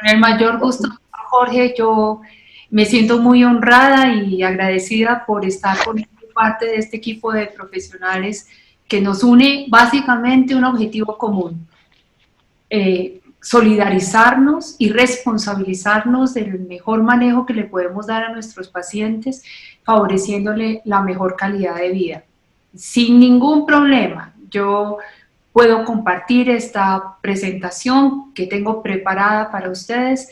El mayor gusto, Jorge. Yo me siento muy honrada y agradecida por estar con parte de este equipo de profesionales que nos une básicamente un objetivo común: solidarizarnos y responsabilizarnos del mejor manejo que le podemos dar a nuestros pacientes, favoreciéndole la mejor calidad de vida. Sin ningún problema, yo puedo compartir esta presentación que tengo preparada para ustedes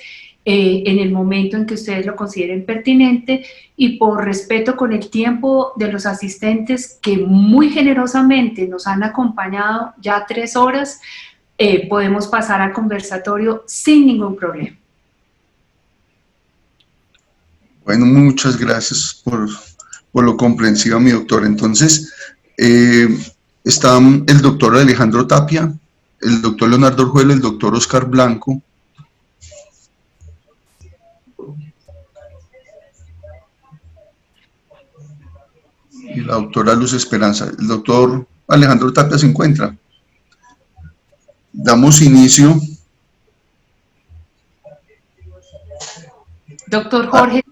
en el momento en que ustedes lo consideren pertinente, y por respeto con el tiempo de los asistentes que muy generosamente nos han acompañado ya 3 horas, podemos pasar al conversatorio sin ningún problema. Bueno, muchas gracias por lo comprensivo, mi doctor. Entonces, están el doctor Alejandro Tapia, el doctor Leonardo Orjuela, el doctor Oscar Blanco. Y la doctora Luz Esperanza. El doctor Alejandro Tapia se encuentra. Damos inicio. Doctor Jorge,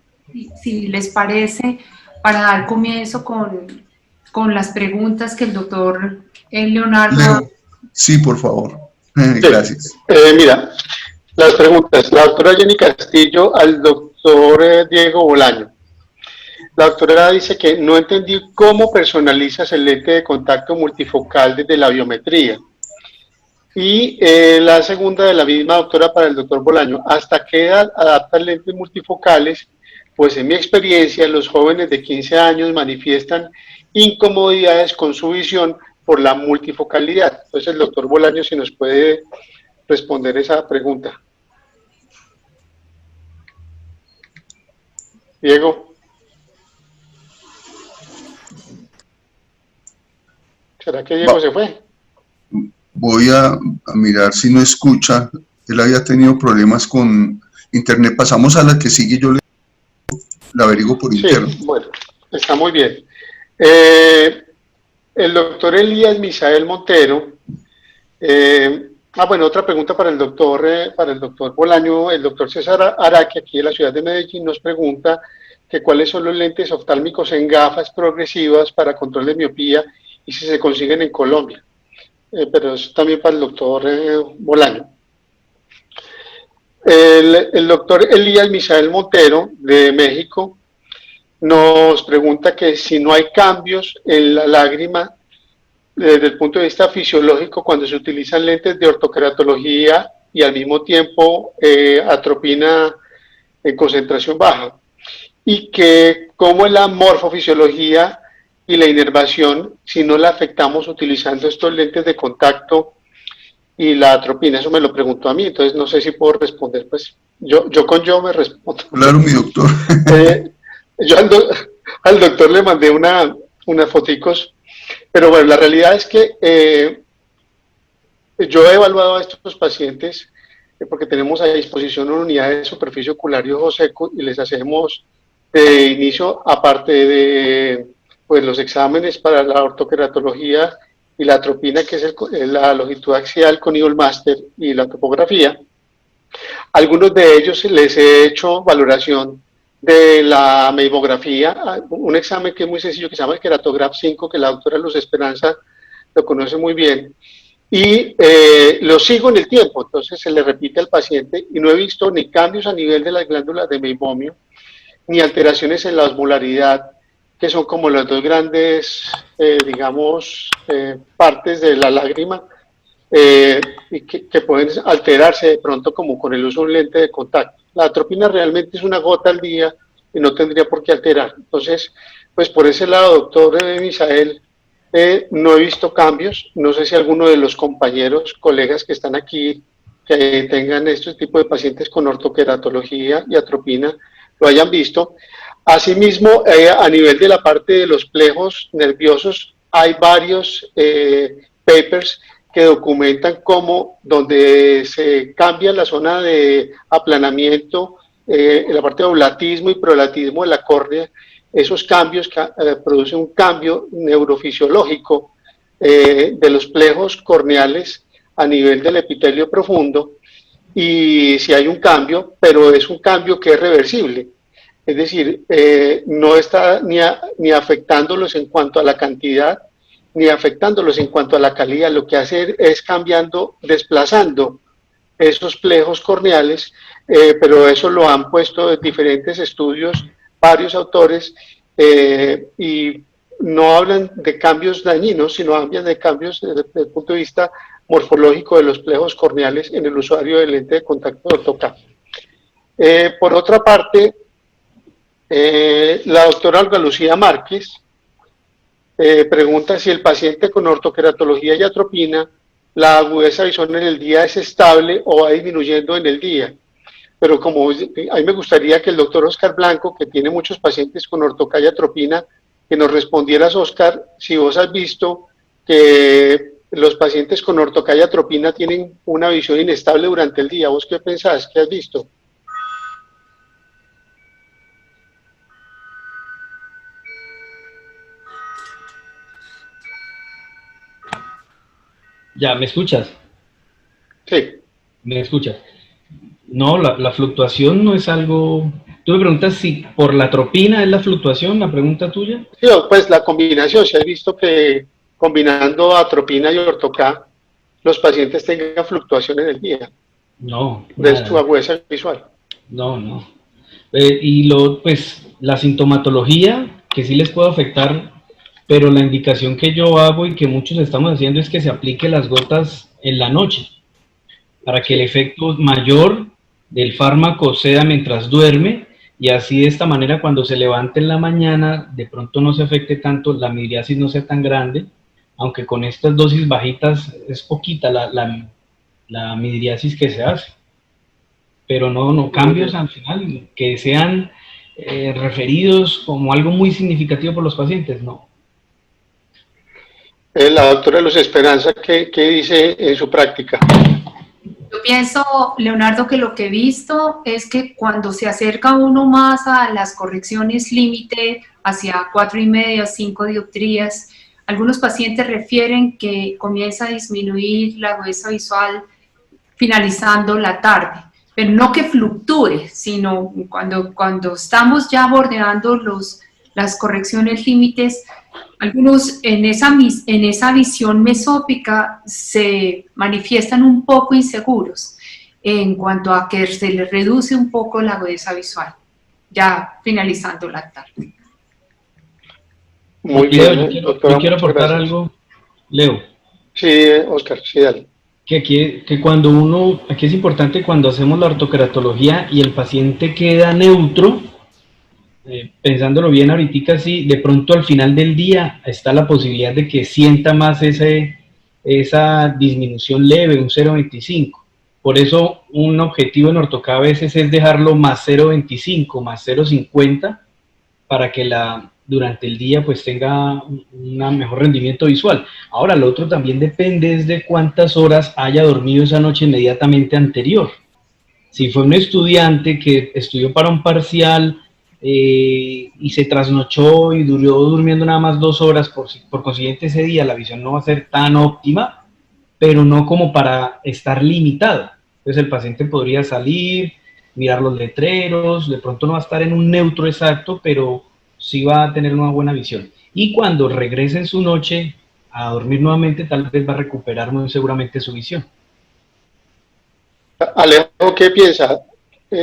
si les parece, para dar comienzo con las preguntas que el doctor Leonardo... Leo. Sí, por favor. Gracias. Mira, las preguntas. La doctora Jenny Castillo al doctor Diego Bolaño. La doctora dice que no entendí cómo personalizas el lente de contacto multifocal desde la biometría. Y la segunda de la misma doctora para el doctor Bolaño: ¿hasta qué edad adaptan lentes multifocales? Pues en mi experiencia, los jóvenes de 15 años manifiestan incomodidades con su visión por la multifocalidad. Entonces, el doctor Bolaño, si nos puede responder esa pregunta. Diego. ¿Será que Diego se fue? Voy a mirar si no escucha. Él había tenido problemas con internet. Pasamos a la que sigue, yo la averiguo por interno. Bueno, está muy bien. El doctor Elías Misael Montero. Bueno, otra pregunta para el doctor Bolaño. El doctor César Araque, aquí de la ciudad de Medellín, nos pregunta que cuáles son los lentes oftálmicos en gafas progresivas para control de miopía y si se consiguen en Colombia. Pero es también para el doctor Bolaño. El doctor Elías Misael Montero, de México, nos pregunta que si no hay cambios en la lágrima desde el punto de vista fisiológico cuando se utilizan lentes de ortoqueratología y al mismo tiempo atropina en concentración baja, y que cómo es la morfofisiología y la inervación si no la afectamos utilizando estos lentes de contacto y la atropina. Eso me lo preguntó a mí, entonces no sé si puedo responder. Pues yo me respondo. Claro, mi doctor. Yo al doctor le mandé unas foticos, pero bueno, la realidad es que yo he evaluado a estos pacientes porque tenemos a disposición una unidad de superficie ocular y ojo seco, y les hacemos de inicio, aparte de pues los exámenes para la ortoqueratología y la atropina, que es la longitud axial con Eagle Master, y la topografía. Algunos de ellos les he hecho valoración de la meimografía, un examen que es muy sencillo, que se llama el Keratograph 5, que la doctora Luz Esperanza lo conoce muy bien, y lo sigo en el tiempo. Entonces se le repite al paciente y no he visto ni cambios a nivel de las glándulas de meibomio, ni alteraciones en la osmolaridad, que son como las dos grandes, partes de la lágrima, y que pueden alterarse de pronto como con el uso de un lente de contacto. La atropina realmente es una gota al día y no tendría por qué alterar. Entonces, pues por ese lado, doctor Misael, no he visto cambios. No sé si alguno de los compañeros, colegas que están aquí, que tengan este tipo de pacientes con ortoqueratología y atropina, lo hayan visto. Asimismo, a nivel de la parte de los plejos nerviosos, hay varios papers que documentan cómo donde se cambia la zona de aplanamiento, en la parte de oblatismo y prolatismo de la córnea, esos cambios producen un cambio neurofisiológico de los plejos corneales a nivel del epitelio profundo, y si hay un cambio, pero es un cambio que es reversible. Es decir, no está ni afectándolos en cuanto a la cantidad, ni afectándolos en cuanto a la calidad. Lo que hace es cambiando, desplazando esos plejos corneales, pero eso lo han puesto en diferentes estudios, varios autores, y no hablan de cambios dañinos, sino hablan de cambios desde el punto de vista morfológico de los plejos corneales en el usuario del lente de contacto de ortoca. Por otra parte, la doctora Olga Lucía Márquez pregunta si el paciente con ortoqueratología y atropina, la agudeza visual en el día es estable o va disminuyendo en el día. Pero como a mí me gustaría que el doctor Oscar Blanco, que tiene muchos pacientes con ortoca y atropina, que nos respondieras, Oscar, si vos has visto que los pacientes con ortoca y atropina tienen una visión inestable durante el día. ¿Vos qué pensás? ¿Qué has visto? Ya, ¿me escuchas? Sí. ¿Me escuchas? No, la fluctuación no es algo... Tú me preguntas si por la atropina es la fluctuación, la pregunta tuya. Sí, pues la combinación, si has visto que combinando atropina y ortoca, los pacientes tengan fluctuación en el día. No. De su agudeza visual. No. Pues la sintomatología, que sí les puede afectar, pero la indicación que yo hago y que muchos estamos haciendo es que se aplique las gotas en la noche, para que el efecto mayor del fármaco sea mientras duerme, y así de esta manera cuando se levante en la mañana, de pronto no se afecte tanto, la midriasis no sea tan grande, aunque con estas dosis bajitas es poquita la midriasis que se hace. Pero no cambios al final, que sean referidos como algo muy significativo por los pacientes, no. La doctora Luz Esperanza, ¿qué dice en su práctica? Yo pienso, Leonardo, que lo que he visto es que cuando se acerca uno más a las correcciones límite, hacia 4,5, 5 dioptrías, algunos pacientes refieren que comienza a disminuir la agudeza visual finalizando la tarde, pero no que fluctúe, sino cuando estamos ya bordeando las correcciones límites, algunos en esa visión mesópica se manifiestan un poco inseguros en cuanto a que se les reduce un poco la agudeza visual, ya finalizando la tarde. Muy bien, yo quiero aportar algo, Leo. Sí, Oscar, sí, dale. Que cuando aquí es importante cuando hacemos la ortoqueratología y el paciente queda neutro, pensándolo bien ahorita, sí, de pronto al final del día está la posibilidad de que sienta más esa disminución leve, un 0,25. Por eso un objetivo en ortoca a veces es dejarlo más 0,25, más 0,50, para que durante el día pues tenga un mejor rendimiento visual. Ahora, lo otro también depende de cuántas horas haya dormido esa noche inmediatamente anterior. Si fue un estudiante que estudió para un parcial y se trasnochó y duró durmiendo nada más 2 horas, por consiguiente ese día la visión no va a ser tan óptima, pero no como para estar limitado. Entonces el paciente podría salir, mirar los letreros, de pronto no va a estar en un neutro exacto, pero sí va a tener una buena visión. Y cuando regrese en su noche a dormir nuevamente, tal vez va a recuperar muy seguramente su visión. Alejo, ¿qué piensa?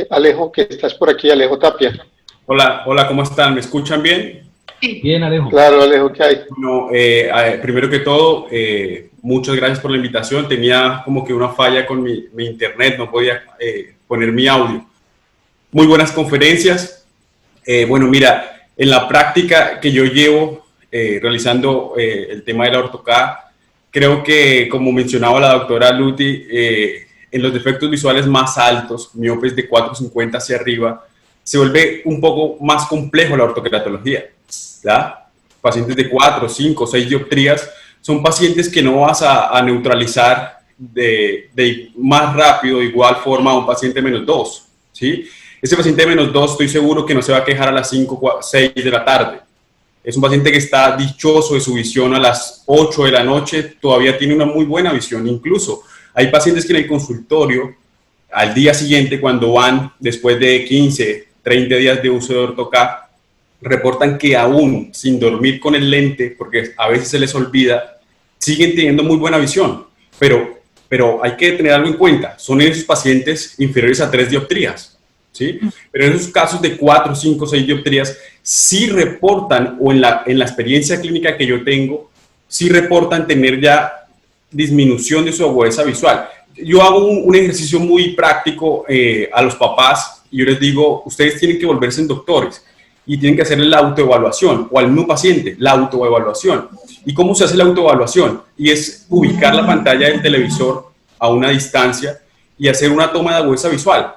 Alejo, que estás por aquí, Alejo Tapia. Hola, ¿cómo están? ¿Me escuchan bien? Sí. Bien, Alejo. Claro, Alejo, ¿qué hay? Bueno, primero que todo, muchas gracias por la invitación. Tenía como que una falla con mi internet, no podía poner mi audio. Muy buenas conferencias. Bueno, mira, en la práctica que yo llevo realizando el tema de la ortoca, creo que, como mencionaba la doctora Luti, en los defectos visuales más altos, miopes de 4,50 hacia arriba, se vuelve un poco más complejo la ortoqueratología, ¿ya? Pacientes de 4, 5, 6 dioptrías son pacientes que no vas a neutralizar de más rápido, de igual forma a un paciente menos 2, ¿sí? Ese paciente de menos 2 estoy seguro que no se va a quejar a las 5, 6 de la tarde. Es un paciente que está dichoso de su visión a las 8 de la noche, todavía tiene una muy buena visión. Incluso hay pacientes que en el consultorio al día siguiente, cuando van después de 15, 30 días de uso de Orthocat, reportan que aún sin dormir con el lente, porque a veces se les olvida, siguen teniendo muy buena visión, pero hay que tener algo en cuenta, son esos pacientes inferiores a 3 dioptrías, ¿sí? Pero en esos casos de 4, 5, 6 dioptrías, sí reportan, o en la experiencia clínica que yo tengo, sí reportan tener ya disminución de su agudeza visual. Yo hago un ejercicio muy práctico a los papás, y yo les digo, ustedes tienen que volverse en doctores, y tienen que hacerle la autoevaluación, o al mismo paciente, la autoevaluación. ¿Y cómo se hace la autoevaluación? Y es ubicar la pantalla del televisor a una distancia y hacer una toma de agudeza visual.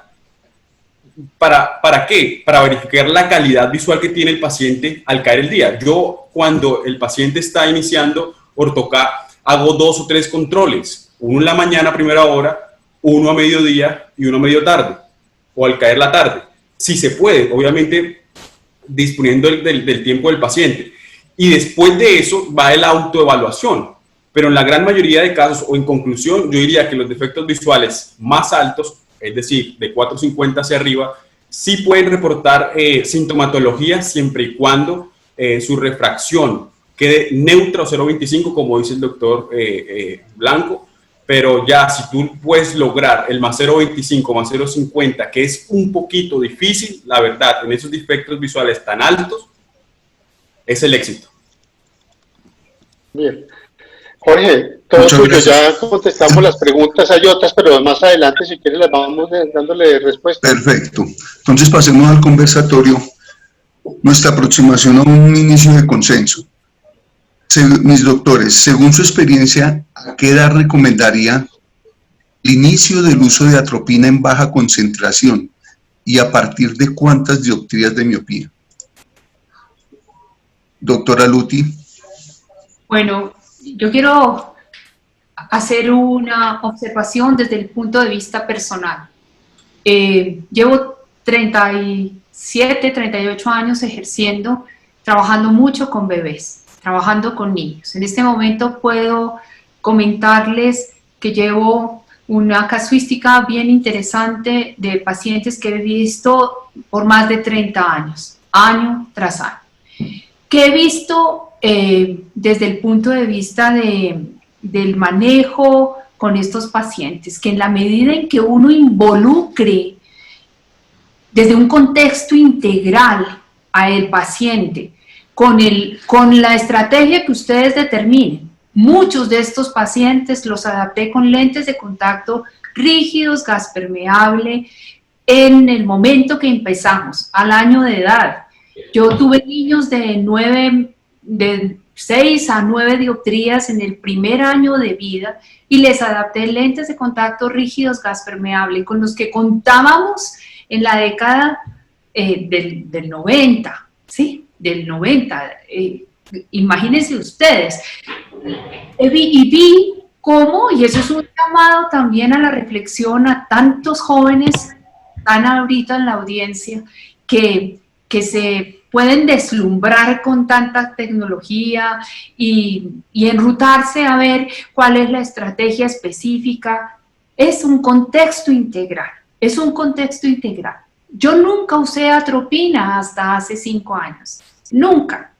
¿Para qué? Para verificar la calidad visual que tiene el paciente al caer el día. Yo, cuando el paciente está iniciando Orthocat, hago 2 o 3 controles, uno en la mañana a primera hora, uno a mediodía y uno a medio tarde, o al caer la tarde. Si se puede, obviamente, disponiendo del tiempo del paciente. Y después de eso va la autoevaluación. Pero en la gran mayoría de casos, o en conclusión, yo diría que los defectos visuales más altos, es decir, de 450 hacia arriba, sí pueden reportar sintomatología siempre y cuando su refracción quede neutra o 0.25, como dice el doctor Blanco. Pero ya si tú puedes lograr el más 0.25, más 0.50, que es un poquito difícil, la verdad, en esos defectos visuales tan altos, es el éxito. Bien. Jorge, todo tuyo, ya contestamos las preguntas, hay otras, pero más adelante, si quieres, las vamos dándole respuesta. Perfecto. Entonces pasemos al conversatorio, nuestra aproximación a un inicio de consenso. Mis doctores, según su experiencia, ¿a qué edad recomendaría el inicio del uso de atropina en baja concentración y a partir de cuántas dioptrías de miopía? Doctora Luti. Bueno, yo quiero hacer una observación desde el punto de vista personal. Llevo 37, 38 años ejerciendo, trabajando mucho con bebés, trabajando con niños. En este momento puedo comentarles que llevo una casuística bien interesante de pacientes que he visto por más de 30 años, año tras año. Que he visto desde el punto de vista del manejo con estos pacientes, que en la medida en que uno involucre desde un contexto integral al paciente, con la estrategia que ustedes determinen. Muchos de estos pacientes los adapté con lentes de contacto rígidos, gas permeable, en el momento que empezamos, al año de edad. Yo tuve niños de 6 a 9 dioptrías en el primer año de vida y les adapté lentes de contacto rígidos, gas permeable, con los que contábamos en la década del 90, ¿sí? Del 90, imagínense ustedes, y vi cómo, y eso es un llamado también a la reflexión a tantos jóvenes, están ahorita en la audiencia, que se pueden deslumbrar con tanta tecnología y enrutarse a ver cuál es la estrategia específica. Es un contexto integral, es un contexto integral. Yo nunca usé atropina hasta hace 5 años, nunca,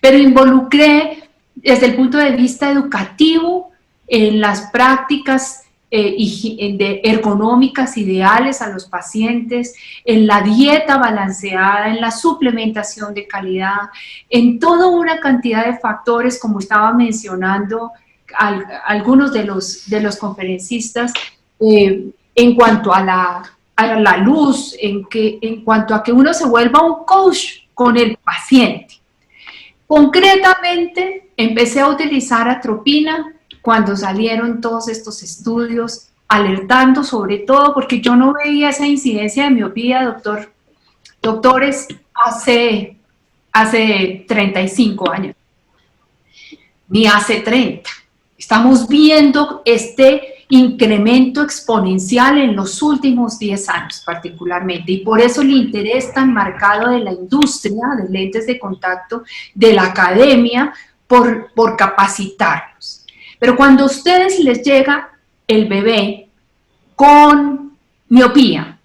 pero involucré desde el punto de vista educativo en las prácticas ergonómicas ideales a los pacientes, en la dieta balanceada, en la suplementación de calidad, en toda una cantidad de factores, como estaba mencionando algunos de los conferencistas, en cuanto a la luz, en cuanto a que uno se vuelva un coach con el paciente. Concretamente, empecé a utilizar atropina cuando salieron todos estos estudios, alertando sobre todo, porque yo no veía esa incidencia de miopía, doctores, hace 35 años, ni hace 30. Estamos viendo este incremento exponencial en los últimos 10 años particularmente, y por eso el interés tan marcado de la industria de lentes de contacto, de la academia, por capacitarlos. Pero cuando a ustedes les llega el bebé con miopía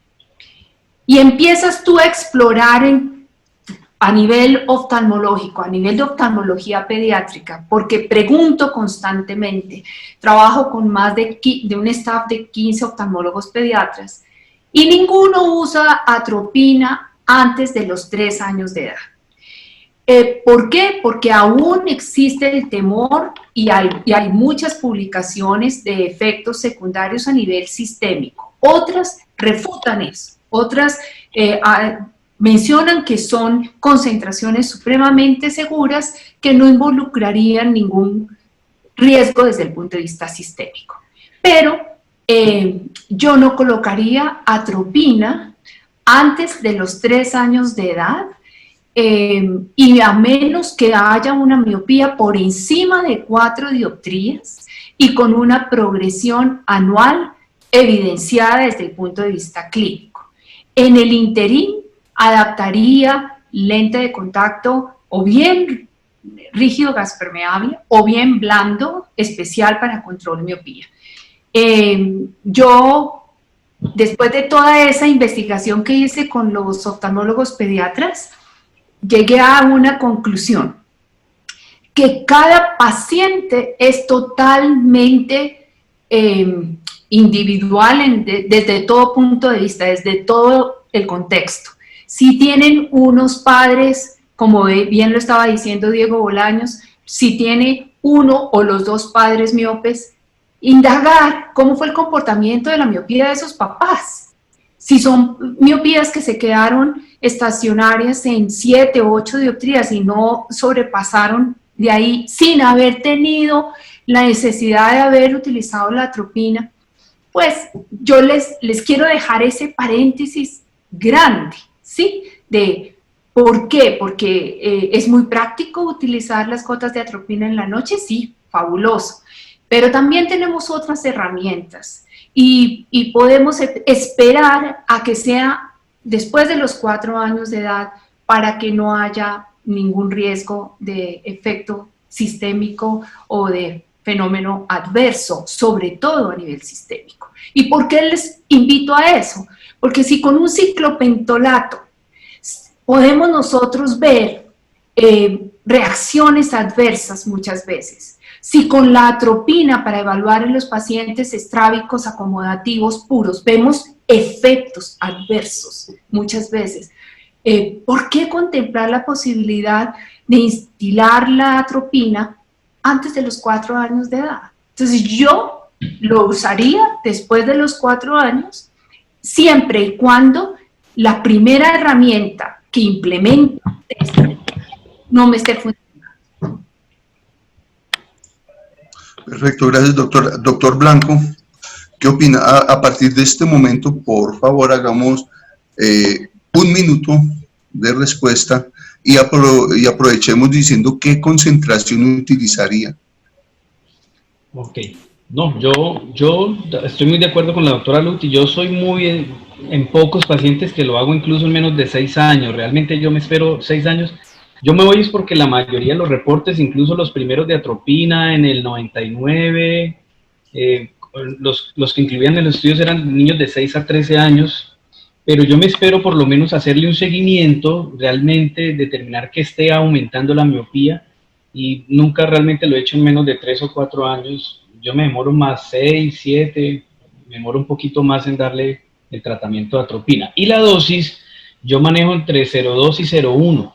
y empiezas tú a explorar a nivel oftalmológico, a nivel de oftalmología pediátrica, porque pregunto constantemente, trabajo con más de un staff de 15 oftalmólogos pediatras y ninguno usa atropina antes de los 3 años de edad. ¿Por qué? Porque aún existe el temor y hay muchas publicaciones de efectos secundarios a nivel sistémico. Otras refutan eso, otras mencionan que son concentraciones supremamente seguras que no involucrarían ningún riesgo desde el punto de vista sistémico. Pero yo no colocaría atropina antes de los 3 años de edad, y a menos que haya una miopía por encima de 4 dioptrías y con una progresión anual evidenciada desde el punto de vista clínico. En el interín adaptaría lente de contacto o bien rígido gas permeable o bien blando especial para control miopía. Yo, después de toda esa investigación que hice con los oftalmólogos pediatras, llegué a una conclusión, que cada paciente es totalmente individual desde todo punto de vista, desde todo el contexto. Si tienen unos padres, como bien lo estaba diciendo Diego Bolaños, si tiene uno o los dos padres miopes, indagar cómo fue el comportamiento de la miopía de esos papás. Si son miopías que se quedaron estacionarias en 7 o 8 dioptrías y no sobrepasaron de ahí sin haber tenido la necesidad de haber utilizado la atropina, pues yo les quiero dejar ese paréntesis grande, ¿sí? De ¿por qué? Porque es muy práctico utilizar las gotas de atropina en la noche, sí, fabuloso. Pero también tenemos otras herramientas y podemos esperar a que sea después de los 4 años de edad para que no haya ningún riesgo de efecto sistémico o de fenómeno adverso, sobre todo a nivel sistémico. ¿Y por qué les invito a eso? Porque si con un ciclopentolato podemos nosotros ver reacciones adversas muchas veces, si con la atropina para evaluar en los pacientes estrábicos acomodativos puros vemos efectos adversos muchas veces, ¿por qué contemplar la posibilidad de instilar la atropina antes de los 4 años de edad? Entonces yo lo usaría después de los 4 años, siempre y cuando la primera herramienta que implementa no me esté funcionando. Perfecto, gracias, doctor. Doctor Blanco, ¿qué opina? A partir de este momento, por favor, hagamos 1 minuto de respuesta y aprovechemos diciendo qué concentración utilizaría. Ok, no, yo estoy muy de acuerdo con la doctora Luti. Yo soy muy en pocos pacientes que lo hago incluso en menos de 6 años. Realmente yo me espero 6 años. Yo me voy es porque la mayoría de los reportes, incluso los primeros de atropina en el 99, los que incluían en los estudios eran niños de 6 a 13 años, pero yo me espero por lo menos hacerle un seguimiento, realmente determinar que esté aumentando la miopía, y nunca realmente lo he hecho en menos de 3 o 4 años. Yo me demoro más 6, 7, me demoro un poquito más en darle el tratamiento de atropina. Y la dosis, yo manejo entre 0,2 y 0,1.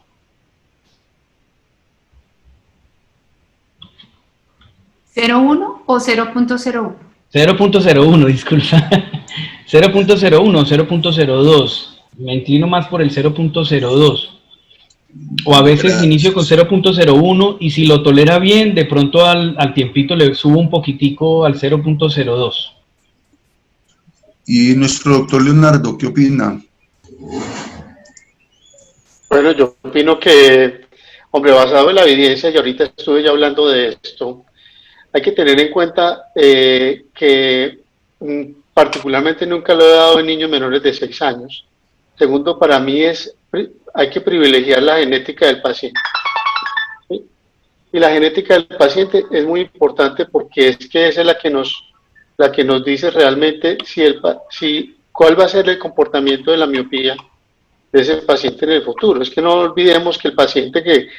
¿0,1 o 0.01? 0.01, disculpa. 0.01 o 0.02. Me inclino más por el 0.02. O a veces inicio con 0.01 y si lo tolera bien, de pronto al tiempito le subo un poquitico al 0.02. Y nuestro doctor Leonardo, ¿qué opina? Bueno, yo opino que, hombre, basado en la evidencia, y ahorita estuve ya hablando de esto, hay que tener en cuenta que particularmente nunca lo he dado en niños menores de 6 años. Segundo, para mí hay que privilegiar la genética del paciente. ¿Sí? Y la genética del paciente es muy importante porque es que esa es la que nos la que nos dice realmente cuál va a ser el comportamiento de la miopía de ese paciente en el futuro. Es que no olvidemos que el paciente que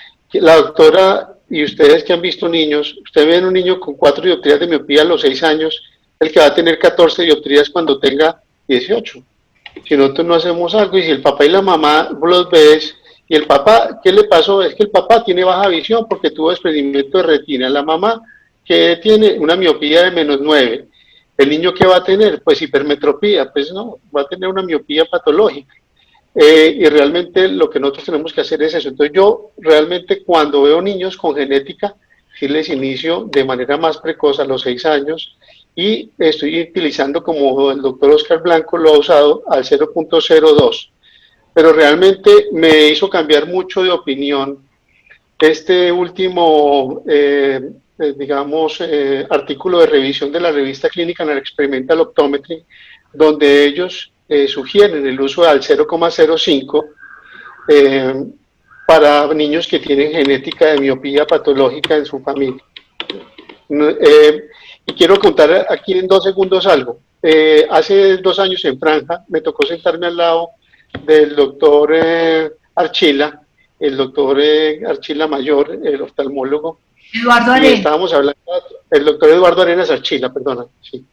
la doctora y ustedes que han visto niños, ustedes ven un niño con 4 dioptrías de miopía a los 6 años, el que va a tener 14 dioptrías cuando tenga 18. Si nosotros no hacemos algo, y si el papá y la mamá los ves, y el papá, ¿qué le pasó? Es que el papá tiene baja visión porque tuvo desprendimiento de retina. La mamá, que tiene una miopía de -9. ¿El niño qué va a tener? Pues hipermetropía. Pues no, va a tener una miopía patológica. Y realmente lo que nosotros tenemos que hacer es eso. Entonces yo realmente cuando veo niños con genética, sí les inicio de manera más precoz a los 6 años, y estoy utilizando, como el doctor Oscar Blanco lo ha usado, al 0.02. Pero realmente me hizo cambiar mucho de opinión este último, artículo de revisión de la revista Clinical and Experimental Optometry, donde ellos sugieren el uso al 0.05 para niños que tienen genética de miopía patológica en su familia. Y quiero contar aquí en 2 segundos algo. Hace 2 años en Franja me tocó sentarme al lado del doctor Archila, el doctor Archila Mayor, el oftalmólogo. Eduardo Y Arenas. estábamos hablando, el doctor Eduardo Arenas Archila, perdona, sí.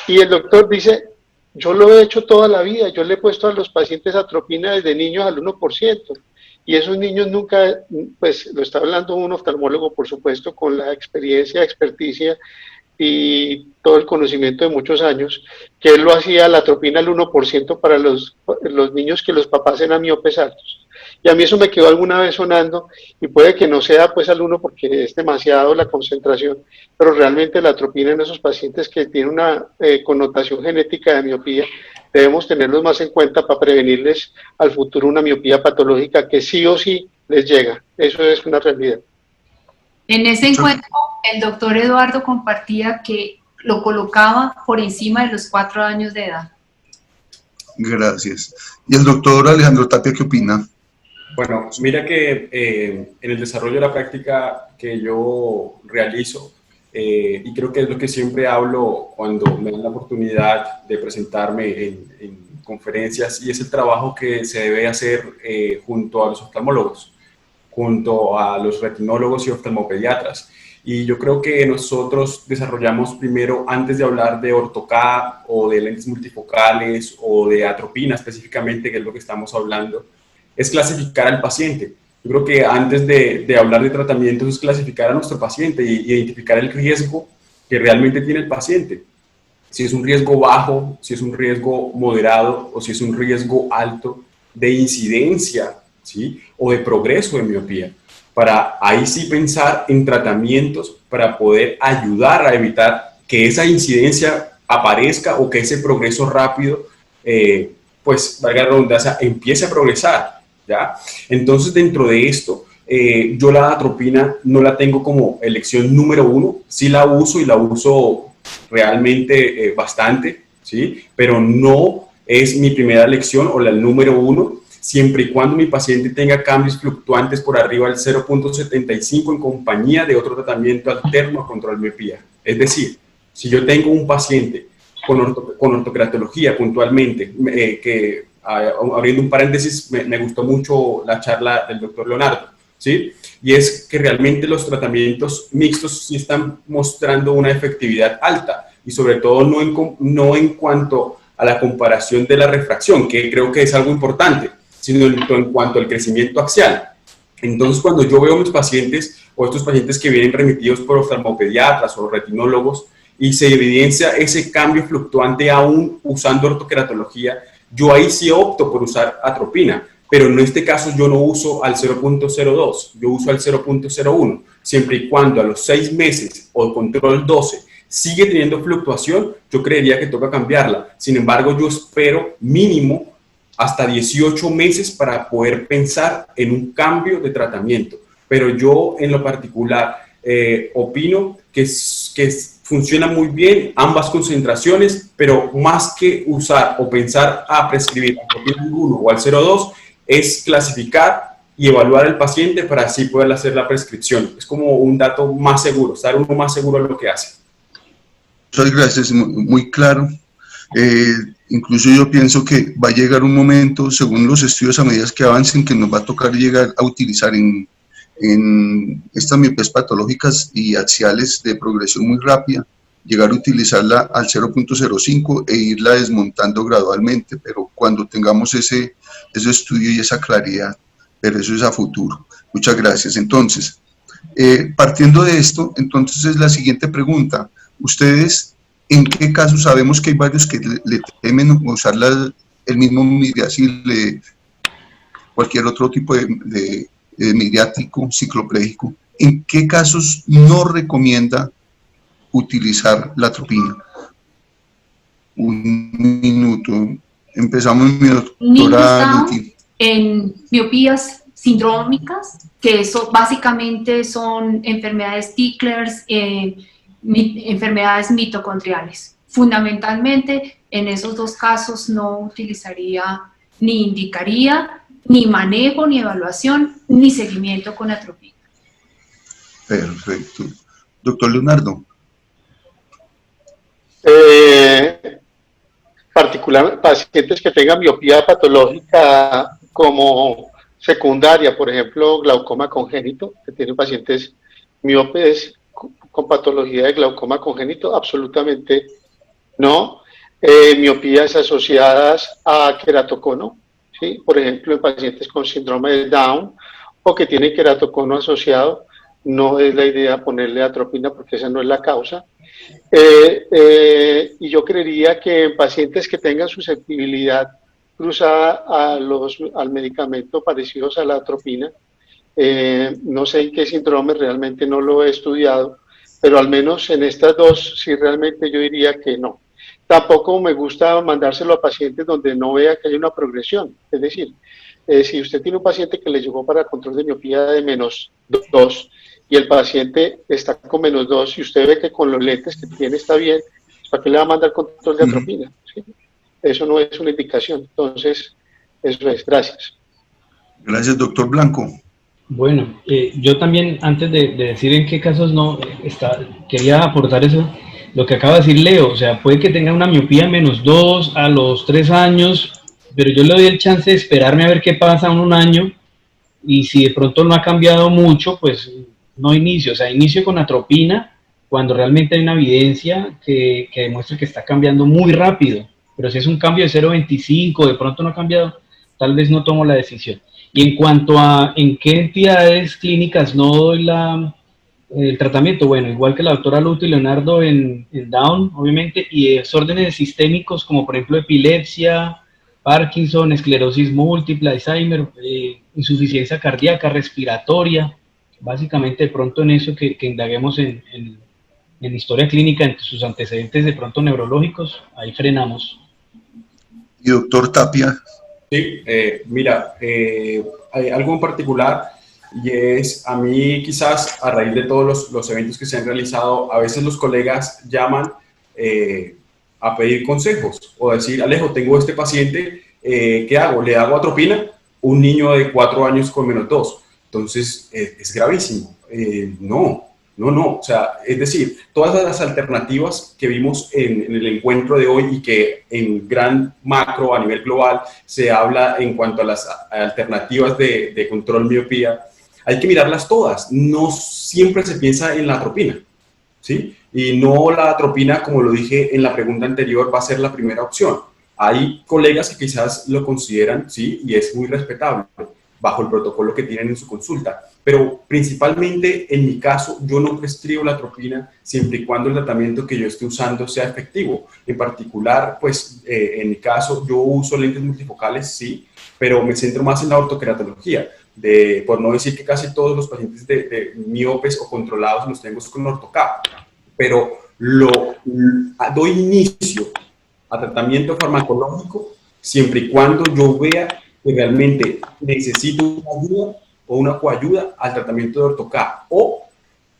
Y el doctor dice, yo lo he hecho toda la vida, yo le he puesto a los pacientes atropina desde niños al 1%, y esos niños nunca, pues lo está hablando un oftalmólogo, por supuesto, con la experiencia, experticia y todo el conocimiento de muchos años, que él lo hacía la atropina al 1% para los niños que los papás eran miopes altos. Y a mí eso me quedó alguna vez sonando, y puede que no sea pues al 1 porque es demasiado la concentración, pero realmente la atropina en esos pacientes que tienen una connotación genética de miopía, debemos tenerlos más en cuenta para prevenirles al futuro una miopía patológica que sí o sí les llega. Eso es una realidad. En ese encuentro, el doctor Eduardo compartía que lo colocaba por encima de los 4 años de edad. Gracias. ¿Y el doctor Alejandro Tapia qué opina? Bueno, mira que en el desarrollo de la práctica que yo realizo, y creo que es lo que siempre hablo cuando me dan la oportunidad de presentarme en conferencias, y es el trabajo que se debe hacer junto a los oftalmólogos, junto a los retinólogos y oftalmopediatras. Y yo creo que nosotros desarrollamos primero, antes de hablar de orto-K o de lentes multifocales o de atropina específicamente, que es lo que estamos hablando, es clasificar al paciente. Yo creo que antes de hablar de tratamientos es clasificar a nuestro paciente y identificar el riesgo que realmente tiene el paciente. Si es un riesgo bajo, si es un riesgo moderado o si es un riesgo alto de incidencia, ¿sí? O de progreso de miopía, para ahí sí pensar en tratamientos para poder ayudar a evitar que esa incidencia aparezca o que ese progreso rápido, pues, valga la redundancia, empiece a progresar, ¿ya? Entonces, dentro de esto, yo la atropina no la tengo como elección número 1, sí la uso y la uso realmente bastante, ¿sí? Pero no es mi primera elección o la número 1, siempre y cuando mi paciente tenga cambios fluctuantes por arriba del 0.75 en compañía de otro tratamiento alterno a control miopía. Es decir, si yo tengo un paciente con ortokeratología puntualmente, que abriendo un paréntesis, me gustó mucho la charla del doctor Leonardo, ¿sí? Y es que realmente los tratamientos mixtos sí están mostrando una efectividad alta, y sobre todo no en cuanto a la comparación de la refracción, que creo que es algo importante, sino en cuanto al crecimiento axial. Entonces, cuando yo veo a mis pacientes o estos pacientes que vienen remitidos por oftalmopediatras o retinólogos y se evidencia ese cambio fluctuante aún usando ortokeratología, yo ahí sí opto por usar atropina, pero en este caso yo no uso al 0.02, yo uso al 0.01, siempre y cuando a los 6 meses o control 12 sigue teniendo fluctuación, yo creería que toca cambiarla. Sin embargo, yo espero mínimo hasta 18 meses para poder pensar en un cambio de tratamiento. Pero yo en lo particular opino que funciona muy bien ambas concentraciones, pero más que usar o pensar a prescribir al 1 o al 0.2, es clasificar y evaluar al paciente para así poder hacer la prescripción. Es como un dato más seguro, estar uno más seguro en lo que hace. muchas gracias, muy claro. Incluso yo pienso que va a llegar un momento, según los estudios a medida que avancen, que nos va a tocar llegar a utilizar en estas miopías patológicas y axiales de progresión muy rápida, llegar a utilizarla al 0.05 e irla desmontando gradualmente, pero cuando tengamos ese estudio y esa claridad, pero eso es a futuro. Muchas gracias. Entonces, partiendo de esto, entonces es la siguiente pregunta. ¿Ustedes en qué casos sabemos que hay varios que le temen usar el mismo miriacil, cualquier otro tipo de mediático, cicloplégico? ¿En qué casos no recomienda utilizar la atropina? Un minuto. Empezamos, mi doctora Niti. En miopías sindrómicas, que eso básicamente son enfermedades Sticklers, enfermedades mitocondriales. Fundamentalmente, en esos dos casos no utilizaría ni indicaría ni manejo, ni evaluación, ni seguimiento con atropina. Perfecto. Doctor Leonardo. Particular, pacientes que tengan miopía patológica como secundaria, por ejemplo, glaucoma congénito, que tienen pacientes miopes con patología de glaucoma congénito, absolutamente no. Miopías asociadas a queratocono, ¿sí? Por ejemplo, en pacientes con síndrome de Down o que tienen queratocono asociado, no es la idea ponerle atropina porque esa no es la causa. Y yo creería que en pacientes que tengan susceptibilidad cruzada al medicamento parecidos a la atropina, no sé en qué síndrome, realmente no lo he estudiado, pero al menos en estas dos sí realmente yo diría que no. Tampoco me gusta mandárselo a pacientes donde no vea que hay una progresión, es decir, si usted tiene un paciente que le llegó para control de miopía de -2 y el paciente está con -2 y usted ve que con los lentes que tiene está bien, ¿para qué le va a mandar control de atropina? ¿Sí? Eso no es una indicación. Entonces, eso es. Gracias. Gracias, doctor Blanco. Bueno, yo también, antes de decir en qué casos no, quería aportar eso, lo que acaba de decir Leo. O sea, puede que tenga una miopía -2 a los 3 años, pero yo le doy el chance de esperarme a ver qué pasa en un año, y si de pronto no ha cambiado mucho, pues no inicio. O sea, inicio con atropina cuando realmente hay una evidencia que demuestre que está cambiando muy rápido. Pero si es un cambio de 0.25, de pronto no ha cambiado, tal vez no tomo la decisión. Y en cuanto a en qué entidades clínicas no doy el tratamiento, bueno, igual que la doctora Luto y Leonardo en Down, obviamente, y desórdenes sistémicos como por ejemplo epilepsia, Parkinson, esclerosis múltiple, Alzheimer, insuficiencia cardíaca, respiratoria, básicamente de pronto en eso que indaguemos en historia clínica, en sus antecedentes de pronto neurológicos, ahí frenamos. Y doctor Tapia. Sí, mira, hay algo en particular, y es, a mí quizás a raíz de todos los eventos que se han realizado, a veces los colegas llaman a pedir consejos o decir, Alejo, tengo este paciente, ¿qué hago? ¿Le hago atropina? Un niño de 4 años con -2. Entonces, es gravísimo. No, o sea, es decir, todas las alternativas que vimos en el encuentro de hoy y que en gran macro a nivel global se habla en cuanto a las alternativas de control miopía, hay que mirarlas todas. No siempre se piensa en la atropina, ¿sí? Y no la atropina, como lo dije en la pregunta anterior, va a ser la primera opción. Hay colegas que quizás lo consideran, sí, y es muy respetable, bajo el protocolo que tienen en su consulta. Pero principalmente en mi caso, yo no prescribo la atropina siempre y cuando el tratamiento que yo esté usando sea efectivo. En particular, pues en mi caso, yo uso lentes multifocales, sí, pero me centro más en la ortoqueratología, por no decir que casi todos los pacientes de miopes o controlados los tengo con ortocap. Pero doy inicio a tratamiento farmacológico siempre y cuando yo vea que realmente necesito una ayuda o una coayuda al tratamiento de ortocap, o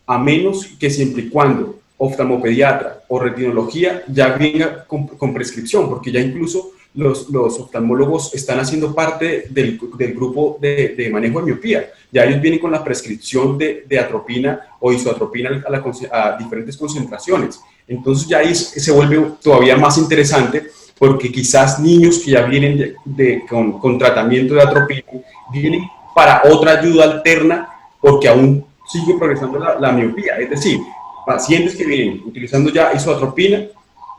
a menos que siempre y cuando oftalmopediatra o retinología ya venga con prescripción, porque ya incluso los oftalmólogos están haciendo parte del grupo de manejo de miopía. Ya ellos vienen con la prescripción de atropina o isoatropina a diferentes concentraciones. Entonces ya ahí se vuelve todavía más interesante, porque quizás niños que ya vienen con tratamiento de atropina vienen para otra ayuda alterna porque aún sigue progresando la miopía. Es decir, pacientes que vienen utilizando ya isotropina,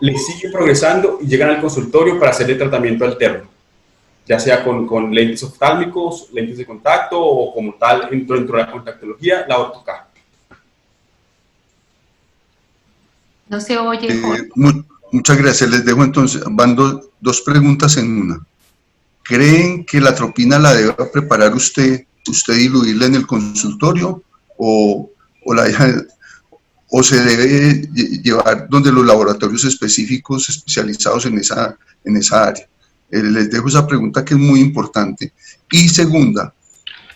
les sigue progresando y llegan al consultorio para hacerle tratamiento alterno, ya sea con lentes oftálmicos, lentes de contacto o como tal dentro de la contactología, la ortocar. No se oye, Jorge. Muchas gracias. Les dejo entonces, van dos preguntas en una. ¿Creen que la atropina la debe preparar usted diluirla en el consultorio o se debe llevar donde los laboratorios específicos especializados en esa área? Les dejo esa pregunta que es muy importante. Y segunda,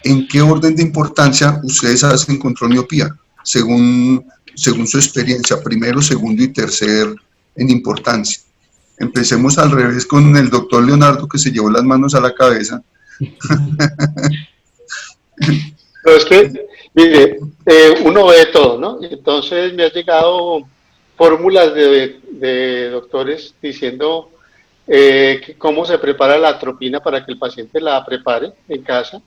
¿en qué orden de importancia ustedes hacen control de miopía? Según su experiencia, primero, segundo y tercer en importancia. Empecemos al revés con el doctor Leonardo, que se llevó las manos a la cabeza. Pero es que, mire, uno ve todo, ¿no? Entonces me han llegado fórmulas de doctores diciendo cómo se prepara la atropina para que el paciente la prepare en casa.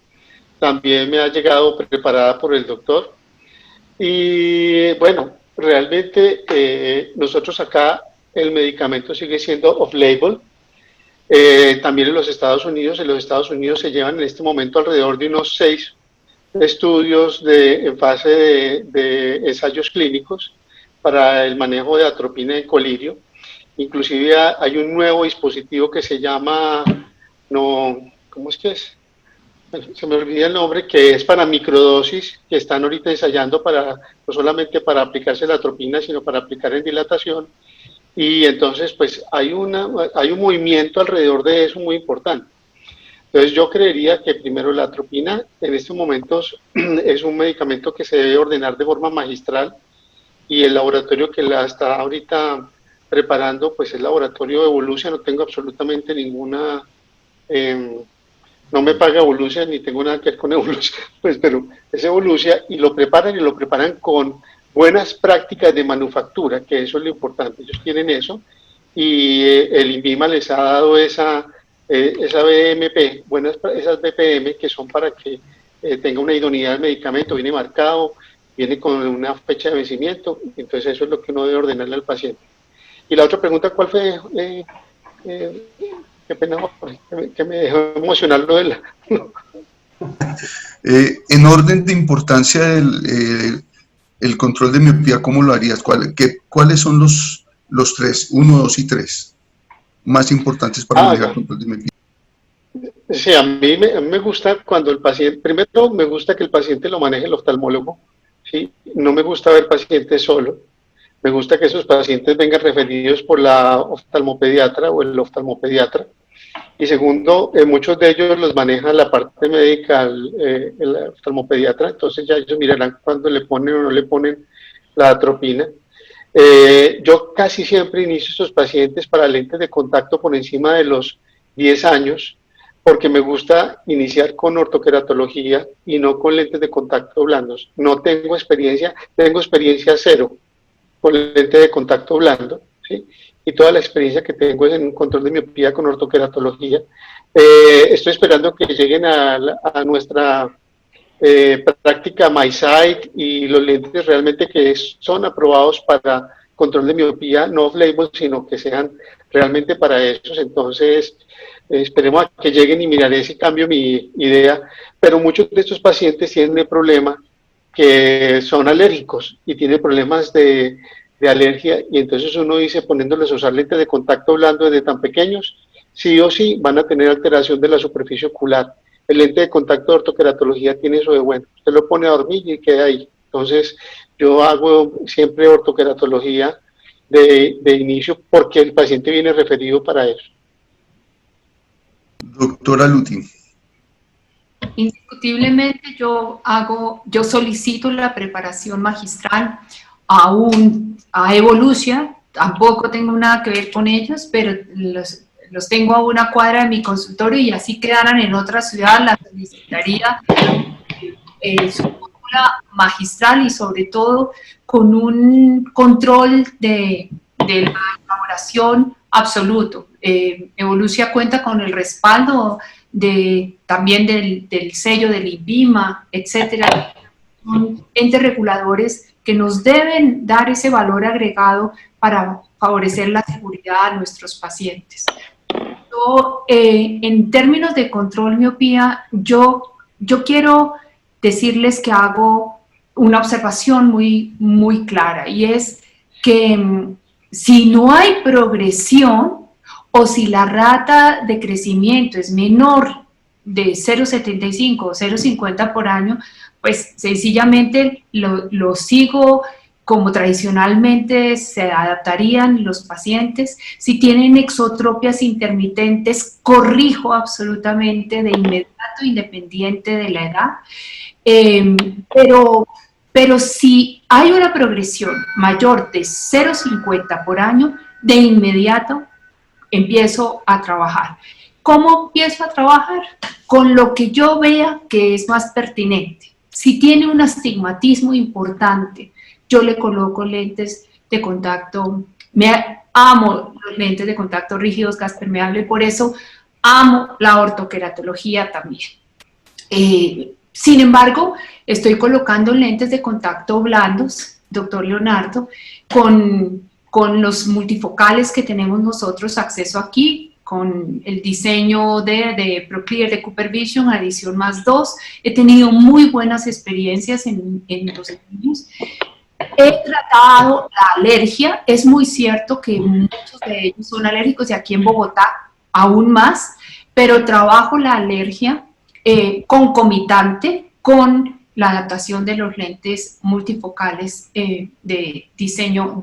También me ha llegado preparada por el doctor. Y bueno, realmente nosotros acá el medicamento sigue siendo off-label. También en los Estados Unidos se llevan en este momento alrededor de unos 6 estudios en fase de ensayos clínicos para el manejo de atropina en colirio. Inclusive hay un nuevo dispositivo que se llama, ¿cómo es que es? Se me olvida el nombre, que es para microdosis, que están ahorita ensayando no solamente para aplicarse la atropina, sino para aplicar en dilatación. Y entonces, pues, hay un movimiento alrededor de eso muy importante. Entonces, yo creería que primero la atropina, en estos momentos, es un medicamento que se debe ordenar de forma magistral, y el laboratorio que la está ahorita preparando, pues, es el laboratorio de Evolucia. No tengo absolutamente ninguna... no me paga Evolucia, ni tengo nada que ver con Evolucia, pues, pero es Evolucia, y lo preparan con buenas prácticas de manufactura, que eso es lo importante. Ellos tienen eso, y el INVIMA les ha dado esa BMP, esas BPM, que son para que tenga una idoneidad del medicamento, viene marcado, viene con una fecha de vencimiento, entonces eso es lo que uno debe ordenarle al paciente. Y la otra pregunta, ¿cuál fue? Qué pena, que me dejó emocionar lo de la... En orden de importancia el control de miopía, ¿cómo lo harías? ¿Cuáles son los 3, 1, 2 y 3 más importantes para manejar el control de miopía? Sí, a mí me gusta cuando el paciente, primero me gusta que el paciente lo maneje el oftalmólogo, ¿sí? No me gusta ver pacientes solo. Me gusta que esos pacientes vengan referidos por la oftalmopediatra o el oftalmopediatra. Y segundo, muchos de ellos los maneja la parte médica, el oftalmopediatra, entonces ya ellos mirarán cuando le ponen o no le ponen la atropina. Yo casi siempre inicio estos pacientes para lentes de contacto por encima de los 10 años, porque me gusta iniciar con ortoqueratología y no con lentes de contacto blandos. No tengo experiencia, tengo experiencia cero con lente de contacto blando, ¿sí? Y toda la experiencia que tengo es en un control de miopía con ortoqueratología. Estoy esperando que lleguen a nuestra práctica MySight y los lentes realmente que son aprobados para control de miopía, no off-label, sino que sean realmente para esos. Entonces, esperemos a que lleguen y miraré si cambio mi idea. Pero muchos de estos pacientes tienen el problema que son alérgicos y tienen problemas de alergia, y entonces uno dice, poniéndoles a usar lentes de contacto blando desde tan pequeños, sí o sí van a tener alteración de la superficie ocular. El lente de contacto de ortoqueratología tiene eso de bueno, usted lo pone a dormir y queda ahí. Entonces yo hago siempre ortoqueratología de inicio porque el paciente viene referido para eso. Doctora Luti. Indiscutiblemente yo solicito la preparación magistral a Evolucia, tampoco tengo nada que ver con ellos, pero los tengo a una cuadra de mi consultorio, y así quedaran en otra ciudad, la solicitaría su fórmula magistral y sobre todo con un control de la elaboración absoluto. Evolucia cuenta con el respaldo también del sello del INVIMA, etcétera. Son entes reguladores que nos deben dar ese valor agregado para favorecer la seguridad a nuestros pacientes. En términos de control miopía, yo quiero decirles que hago una observación muy clara, y es que si no hay progresión o si la rata de crecimiento es menor de 0,75 o 0,50 por año, pues sencillamente lo sigo como tradicionalmente se adaptarían los pacientes. Si tienen exotropias intermitentes, corrijo absolutamente de inmediato, independiente de la edad. Pero si hay una progresión mayor de 0,50 por año, de inmediato empiezo a trabajar. ¿Cómo empiezo a trabajar? Con lo que yo vea que es más pertinente. Si tiene un astigmatismo importante, yo le coloco lentes de contacto. Amo los lentes de contacto rígidos, gas permeable, por eso amo la ortoqueratología también. Sin embargo, estoy colocando lentes de contacto blandos, doctor Leonardo, con los multifocales que tenemos nosotros acceso aquí, con el diseño de ProClear de Cooper Vision, adición +2. He tenido muy buenas experiencias en los niños. He tratado la alergia. Es muy cierto que muchos de ellos son alérgicos, y aquí en Bogotá aún más, pero trabajo la alergia concomitante con la adaptación de los lentes multifocales de diseño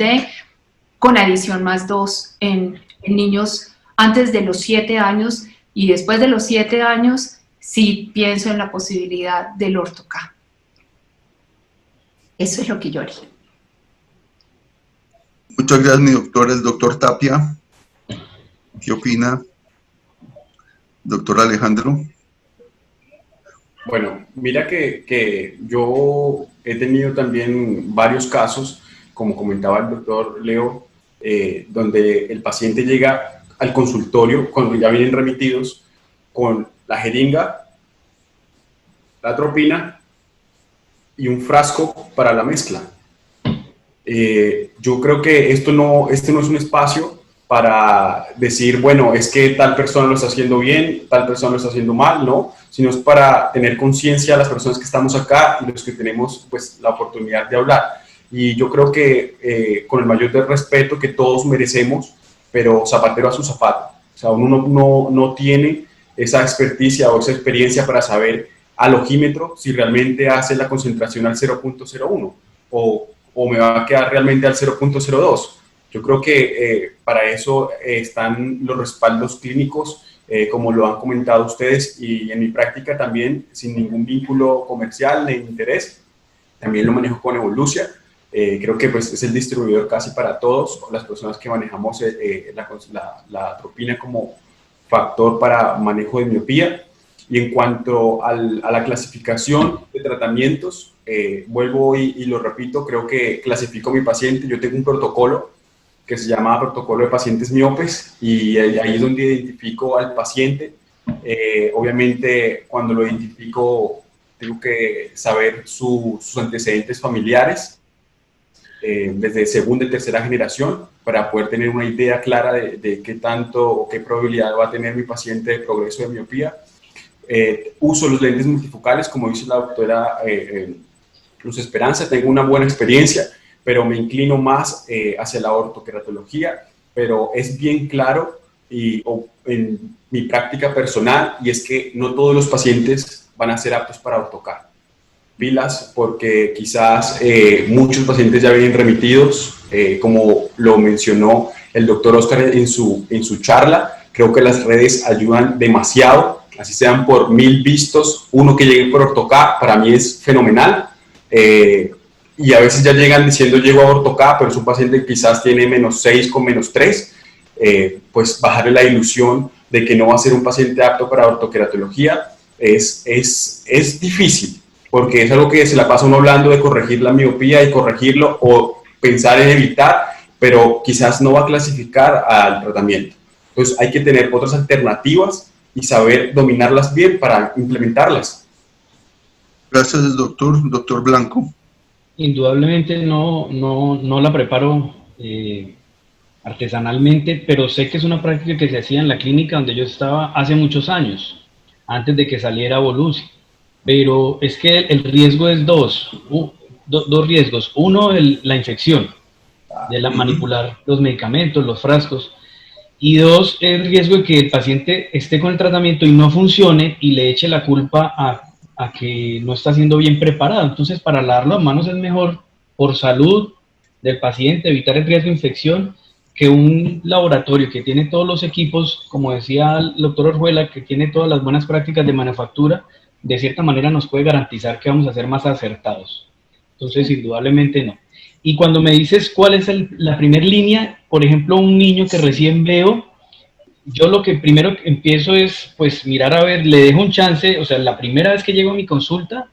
con adición +2 en niños antes de los 7 años, y después de los 7 años sí pienso en la posibilidad del orto-K. Eso es lo que yo haría. Muchas gracias, mi doctor. El doctor Tapia, ¿qué opina? Doctor Alejandro. Bueno, mira que yo he tenido también varios casos, como comentaba el doctor Leo, donde el paciente llega al consultorio cuando ya vienen remitidos con la jeringa, la atropina y un frasco para la mezcla. Yo creo que este no es un espacio para decir, bueno, es que tal persona lo está haciendo bien, tal persona lo está haciendo mal, no, sino es para tener conciencia a las personas que estamos acá y los que tenemos pues la oportunidad de hablar. Y yo creo que con el mayor del respeto que todos merecemos, pero zapatero a su zapato. O sea, uno no tiene esa experticia o esa experiencia para saber al ojímetro si realmente hace la concentración al 0.01 o me va a quedar realmente al 0.02. Yo creo que para eso están los respaldos clínicos, como lo han comentado ustedes, y en mi práctica también, sin ningún vínculo comercial ni interés, también lo manejo con Evolucia. Creo que pues, es el distribuidor casi para todos, las personas que manejamos la atropina como factor para manejo de miopía. Y en cuanto a la clasificación de tratamientos, vuelvo y lo repito, creo que clasifico a mi paciente. Yo tengo un protocolo que se llama protocolo de pacientes miopes, y ahí es donde identifico al paciente. Obviamente, cuando lo identifico, tengo que saber sus antecedentes familiares, desde segunda y tercera generación, para poder tener una idea clara de qué tanto o qué probabilidad va a tener mi paciente de progreso de miopía. Uso los lentes multifocales, como dice la doctora Luz Esperanza. Tengo una buena experiencia, pero me inclino más hacia la ortoqueratología, pero es bien claro en mi práctica personal, y es que no todos los pacientes van a ser aptos para orto-K. Pilas, porque quizás muchos pacientes ya vienen remitidos, como lo mencionó el doctor Oscar en su charla. Creo que las redes ayudan demasiado, así sean por 1000 vistos, uno que llegue por orto-K, para mí es fenomenal. Y a veces ya llegan diciendo llego a orto-K, pero es un paciente que quizás tiene -6 con -3, pues bajarle la ilusión de que no va a ser un paciente apto para ortoqueratología es difícil. porque es algo que se la pasa uno hablando de corregir la miopía y corregirlo o pensar en evitar, pero quizás no va a clasificar al tratamiento. Entonces hay que tener otras alternativas y saber dominarlas bien para implementarlas. Gracias, doctor. Doctor Blanco. Indudablemente no la preparo artesanalmente, pero sé que es una práctica que se hacía en la clínica donde yo estaba hace muchos años, antes de que saliera Volusi. Pero es que el riesgo es dos riesgos. Uno, la infección, de manipular los medicamentos, los frascos. Y dos, el riesgo de que el paciente esté con el tratamiento y no funcione y le eche la culpa a que no está siendo bien preparado. Entonces, para lavarlo a manos es mejor, por salud del paciente, evitar el riesgo de infección, que un laboratorio que tiene todos los equipos, como decía el doctor Orjuela, que tiene todas las buenas prácticas de manufactura, de cierta manera nos puede garantizar que vamos a ser más acertados. Entonces, indudablemente no. Y cuando me dices cuál es la primera línea, por ejemplo, un niño que recién veo, yo lo que primero empiezo es, pues, mirar a ver, le dejo un chance, o sea, la primera vez que llego a mi consulta,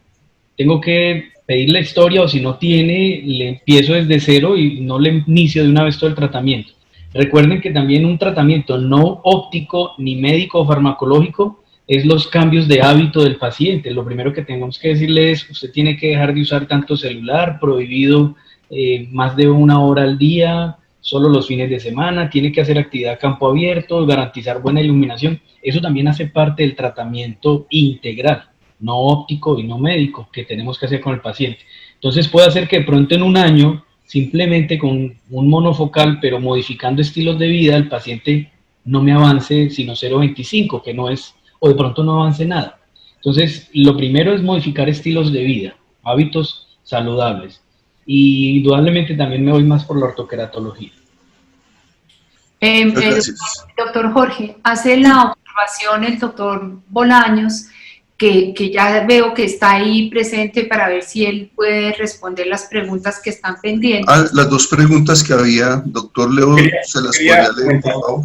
tengo que pedir la historia, o si no tiene, le empiezo desde cero y no le inicio de una vez todo el tratamiento. Recuerden que también un tratamiento no óptico, ni médico o farmacológico, es los cambios de hábito del paciente. Lo primero que tenemos que decirle es, usted tiene que dejar de usar tanto celular, prohibido más de 1 hora al día, solo los fines de semana, tiene que hacer actividad a campo abierto, garantizar buena iluminación. Eso también hace parte del tratamiento integral, no óptico y no médico, que tenemos que hacer con el paciente. Entonces puede hacer que de pronto en un año, simplemente con un monofocal, pero modificando estilos de vida, el paciente no me avance sino 0,25, que no es, o de pronto no avance nada. Entonces, lo primero es modificar estilos de vida, hábitos saludables. Y indudablemente también me voy más por la ortoqueratología. Doctor Jorge, hace la observación el doctor Bolaños, que ya veo que está ahí presente para ver si él puede responder las preguntas que están pendientes. Las dos preguntas que había, doctor Leo, ¿se las podría leer, por favor?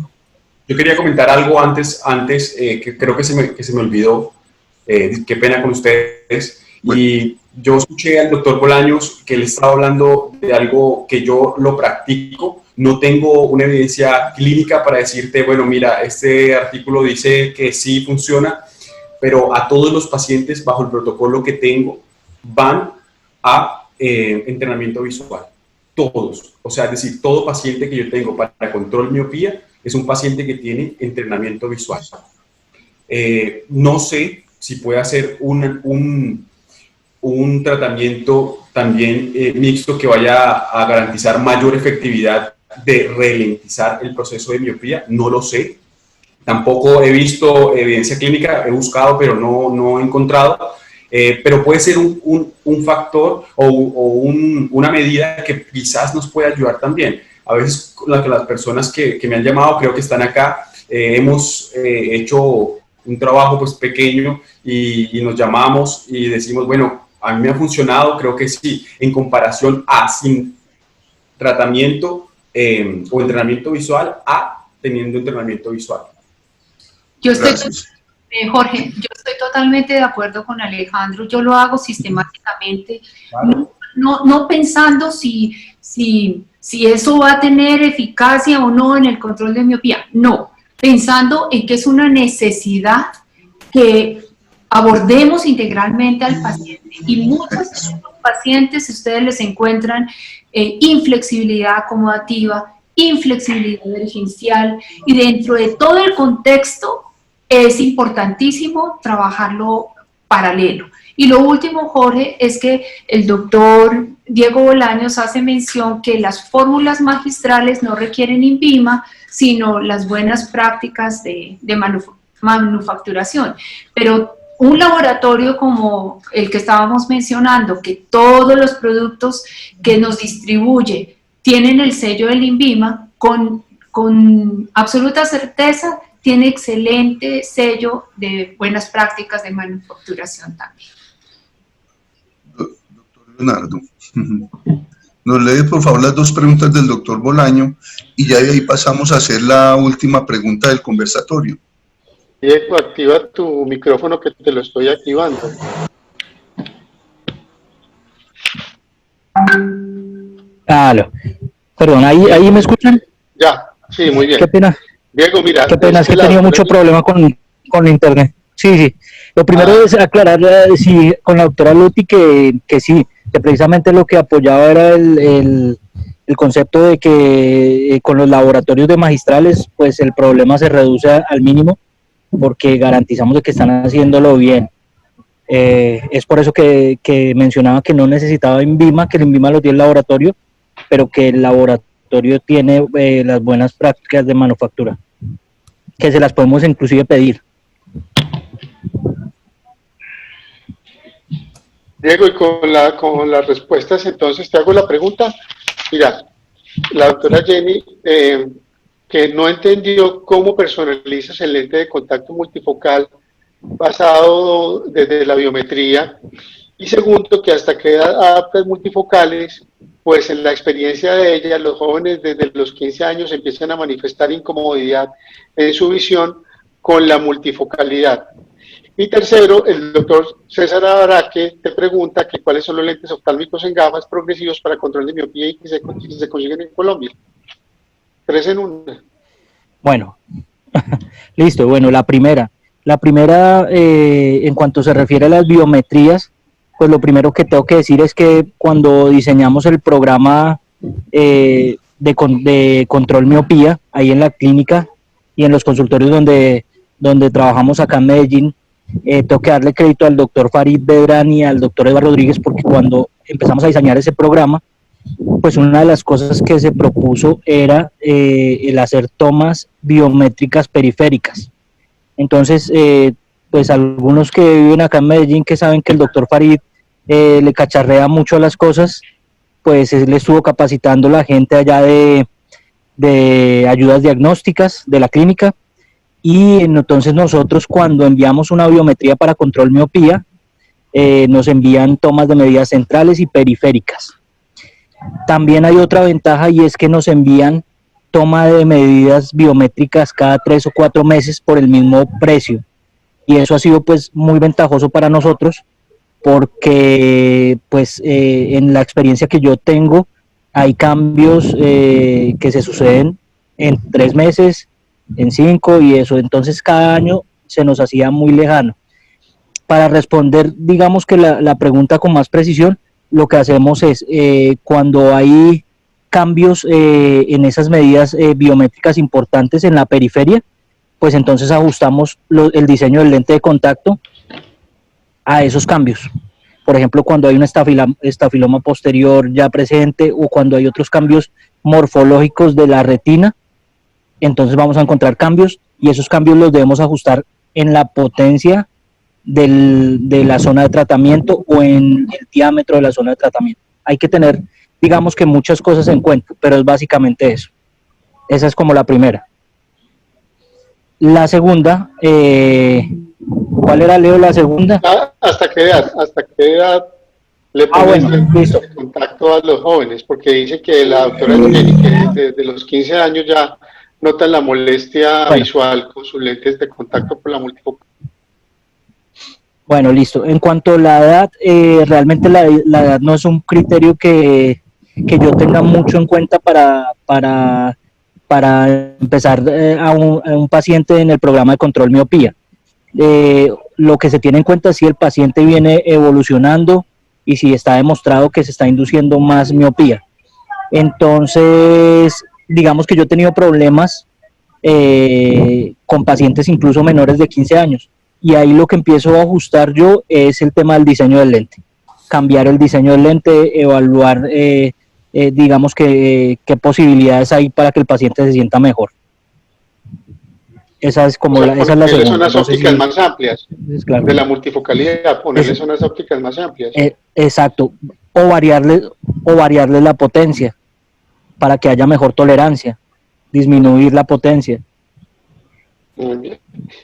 Yo quería comentar algo antes que creo que se me olvidó. Qué pena con ustedes. Bueno. Y yo escuché al doctor Bolaños que él estaba hablando de algo que yo lo practico. No tengo una evidencia clínica para decirte, bueno, mira, este artículo dice que sí funciona, pero a todos los pacientes bajo el protocolo que tengo van a entrenamiento visual. Todos. O sea, es decir, todo paciente que yo tengo para control miopía es un paciente que tiene entrenamiento visual. No sé si puede hacer un tratamiento también mixto que vaya a garantizar mayor efectividad de ralentizar el proceso de miopía, no lo sé. Tampoco he visto evidencia clínica, he buscado, pero no he encontrado. Pero puede ser un factor o una medida que quizás nos pueda ayudar también. A veces las personas que me han llamado, creo que están acá, hemos hecho un trabajo pues pequeño y nos llamamos y decimos, bueno, a mí me ha funcionado, creo que sí, en comparación a sin tratamiento o entrenamiento visual a teniendo entrenamiento visual. Yo estoy, Jorge, yo estoy totalmente de acuerdo con Alejandro, yo lo hago sistemáticamente, claro. no pensando si eso va a tener eficacia o no en el control de miopía, no, pensando en que es una necesidad que abordemos integralmente al paciente. Y muchos de estos pacientes, ustedes les encuentran inflexibilidad acomodativa, inflexibilidad dirigencial, y dentro de todo el contexto es importantísimo trabajarlo paralelo. Y lo último, Jorge, es que el doctor Diego Bolaños hace mención que las fórmulas magistrales no requieren INVIMA, sino las buenas prácticas de manufacturación. Pero un laboratorio como el que estábamos mencionando, que todos los productos que nos distribuye tienen el sello del INVIMA, con absoluta certeza tiene excelente sello de buenas prácticas de manufacturación también. Doctor Leonardo, nos lee por favor las dos preguntas del doctor Bolaño y ya de ahí pasamos a hacer la última pregunta del conversatorio. Diego, activa tu micrófono que te lo estoy activando. Aló. Perdón, ¿ahí me escuchan? Ya, sí, muy bien. Qué pena. Diego, mira. Qué pena, es que he tenido mucho problema con internet. Sí, sí. Lo primero es aclarar con la doctora Luti que sí, que precisamente lo que apoyaba era el concepto de que con los laboratorios de magistrales, pues el problema se reduce al mínimo, porque garantizamos de que están haciéndolo bien. Es por eso que mencionaba que no necesitaba INVIMA, que el INVIMA lo tiene el laboratorio, pero que el laboratorio tiene las buenas prácticas de manufactura, que se las podemos inclusive pedir. Diego, y con las respuestas, entonces te hago la pregunta. Mira, la doctora Jenny, que no entendió cómo personalizas el lente de contacto multifocal basado desde la biometría, y segundo, que hasta que adaptas multifocales, pues en la experiencia de ella, los jóvenes desde los 15 años empiezan a manifestar incomodidad en su visión con la multifocalidad. Y tercero, el doctor César Araque te pregunta que cuáles son los lentes oftálmicos en gafas progresivos para control de miopía y que se consiguen en Colombia. 3 en 1. Bueno, listo. Bueno, la primera, en cuanto se refiere a las biometrías, pues lo primero que tengo que decir es que cuando diseñamos el programa de control miopía, ahí en la clínica y en los consultorios donde trabajamos acá en Medellín, tengo que darle crédito al doctor Farid Bedran y al doctor Eduardo Rodríguez, porque cuando empezamos a diseñar ese programa, pues una de las cosas que se propuso era el hacer tomas biométricas periféricas. Entonces, pues algunos que viven acá en Medellín, que saben que el doctor Farid le cacharrea mucho a las cosas, pues él estuvo capacitando a la gente allá de ayudas diagnósticas de la clínica, y entonces nosotros cuando enviamos una biometría para control miopía, nos envían tomas de medidas centrales y periféricas. También hay otra ventaja, y es que nos envían toma de medidas biométricas cada 3 o 4 meses por el mismo precio, y eso ha sido pues muy ventajoso para nosotros, porque pues en la experiencia que yo tengo hay cambios que se suceden en 3 meses, en 5 y eso, entonces cada año se nos hacía muy lejano. Para responder, digamos que la pregunta con más precisión, lo que hacemos es, cuando hay cambios en esas medidas biométricas importantes en la periferia, pues entonces ajustamos el diseño del lente de contacto a esos cambios. Por ejemplo, cuando hay un estafiloma posterior ya presente, o cuando hay otros cambios morfológicos de la retina, entonces vamos a encontrar cambios, y esos cambios los debemos ajustar en la potencia de la zona de tratamiento o en el diámetro de la zona de tratamiento. Hay que tener, digamos que muchas cosas en cuenta, pero es básicamente eso. Esa es como la primera. La segunda, ¿cuál era, Leo, la segunda? ¿Hasta qué edad le pones el contacto a los jóvenes? Porque dice que la doctora Jenny, que desde los 15 años ya nota la molestia visual con sus lentes de contacto por la multifocal. Bueno, listo. En cuanto a la edad, realmente la edad no es un criterio que yo tenga mucho en cuenta para empezar a un paciente en el programa de control miopía. Lo que se tiene en cuenta es si el paciente viene evolucionando y si está demostrado que se está induciendo más miopía. Entonces, digamos que yo he tenido problemas con pacientes incluso menores de 15 años, y ahí lo que empiezo a ajustar yo es el tema del diseño del lente, cambiar el diseño del lente, evaluar digamos qué posibilidades hay para que el paciente se sienta mejor. Esa es como esa es la segunda. Zonas ópticas más amplias, claro, de la multifocalidad, ponerle zonas ópticas más amplias. Exacto, o variarle la potencia para que haya mejor tolerancia, disminuir la potencia. Muy bien.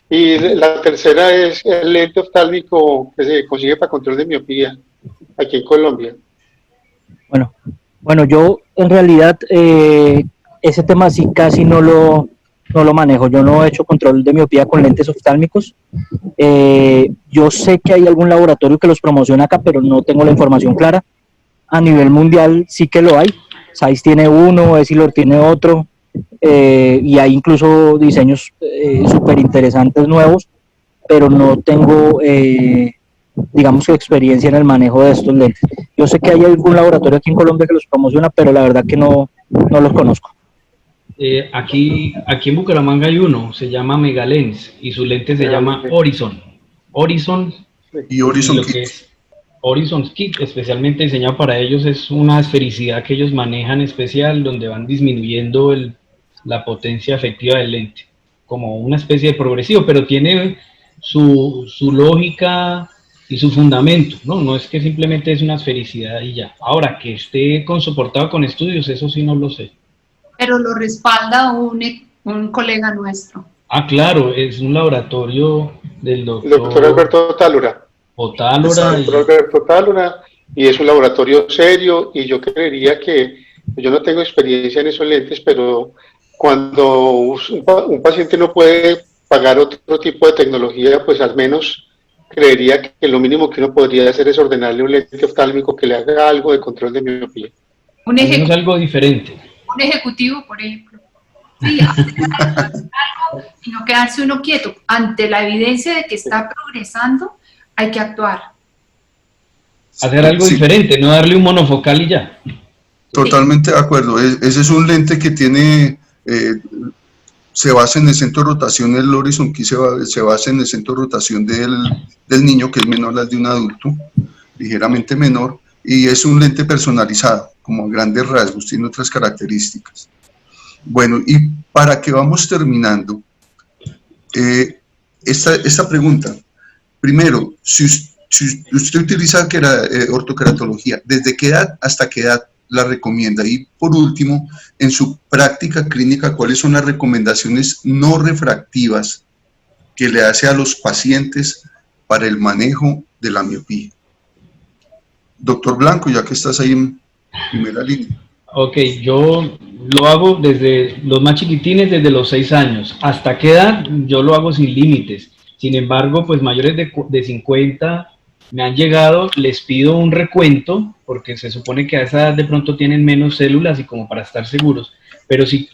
Y la tercera es el lente oftálmico que se consigue para control de miopía aquí en Colombia. Bueno, yo en realidad ese tema sí casi no lo manejo. Yo no he hecho control de miopía con lentes oftálmicos. Yo sé que hay algún laboratorio que los promociona acá, pero no tengo la información clara. a nivel mundial sí que lo hay. Zeiss tiene uno, Essilor tiene otro, y hay incluso diseños súper interesantes nuevos, pero no tengo, digamos que experiencia en el manejo de estos lentes. Yo sé que hay algún laboratorio aquí en Colombia que los promociona, pero la verdad que no los conozco. Aquí en Bucaramanga hay uno, se llama Megalens, y su lente se llama Horizon. Horizon Y Horizon lo Kit. que es Horizon Kit, especialmente diseñado para ellos, es una esfericidad que ellos manejan especial, donde van disminuyendo la potencia efectiva del lente, como una especie de progresivo, pero tiene su lógica y su fundamento, ¿no? No es que simplemente es una esfericidad y ya. Ahora, que esté soportado con estudios, eso sí no lo sé. Pero lo respalda un colega nuestro. Ah, claro, es un laboratorio del El doctor doctor Alberto Tálora. Otálora. El doctor Alberto Tálora, y es un laboratorio serio, y yo creería que, yo no tengo experiencia en esos lentes, pero cuando un paciente no puede pagar otro tipo de tecnología, pues al menos creería que lo mínimo que uno podría hacer es ordenarle un lente oftálmico que le haga algo de control de miopía. Es algo diferente. Un ejecutivo, por ejemplo. Sí, algo y no quedarse uno quieto. Ante la evidencia de que está progresando, hay que actuar. Hacer algo diferente, no darle un monofocal y ya. Totalmente de acuerdo. Ese es un lente que tiene, se basa en el centro de rotación, el Horizon Key se basa en el centro de rotación del niño, que es menor al de un adulto, ligeramente menor, y es un lente personalizado, como a grandes rasgos, tiene otras características. Bueno, y para que vamos terminando, esta pregunta. Primero, si usted utiliza ortoqueratología, ¿desde qué edad hasta qué edad la recomienda? Y por último, en su práctica clínica, ¿cuáles son las recomendaciones no refractivas que le hace a los pacientes para el manejo de la miopía? Doctor Blanco, ya que estás ahí en primera línea. Ok, yo lo hago desde los más chiquitines, desde los 6 años. ¿Hasta qué edad? Yo lo hago sin límites. Sin embargo, pues mayores de 50 me han llegado, les pido un recuento, porque se supone que a esa edad de pronto tienen menos células y como para estar seguros. Pero si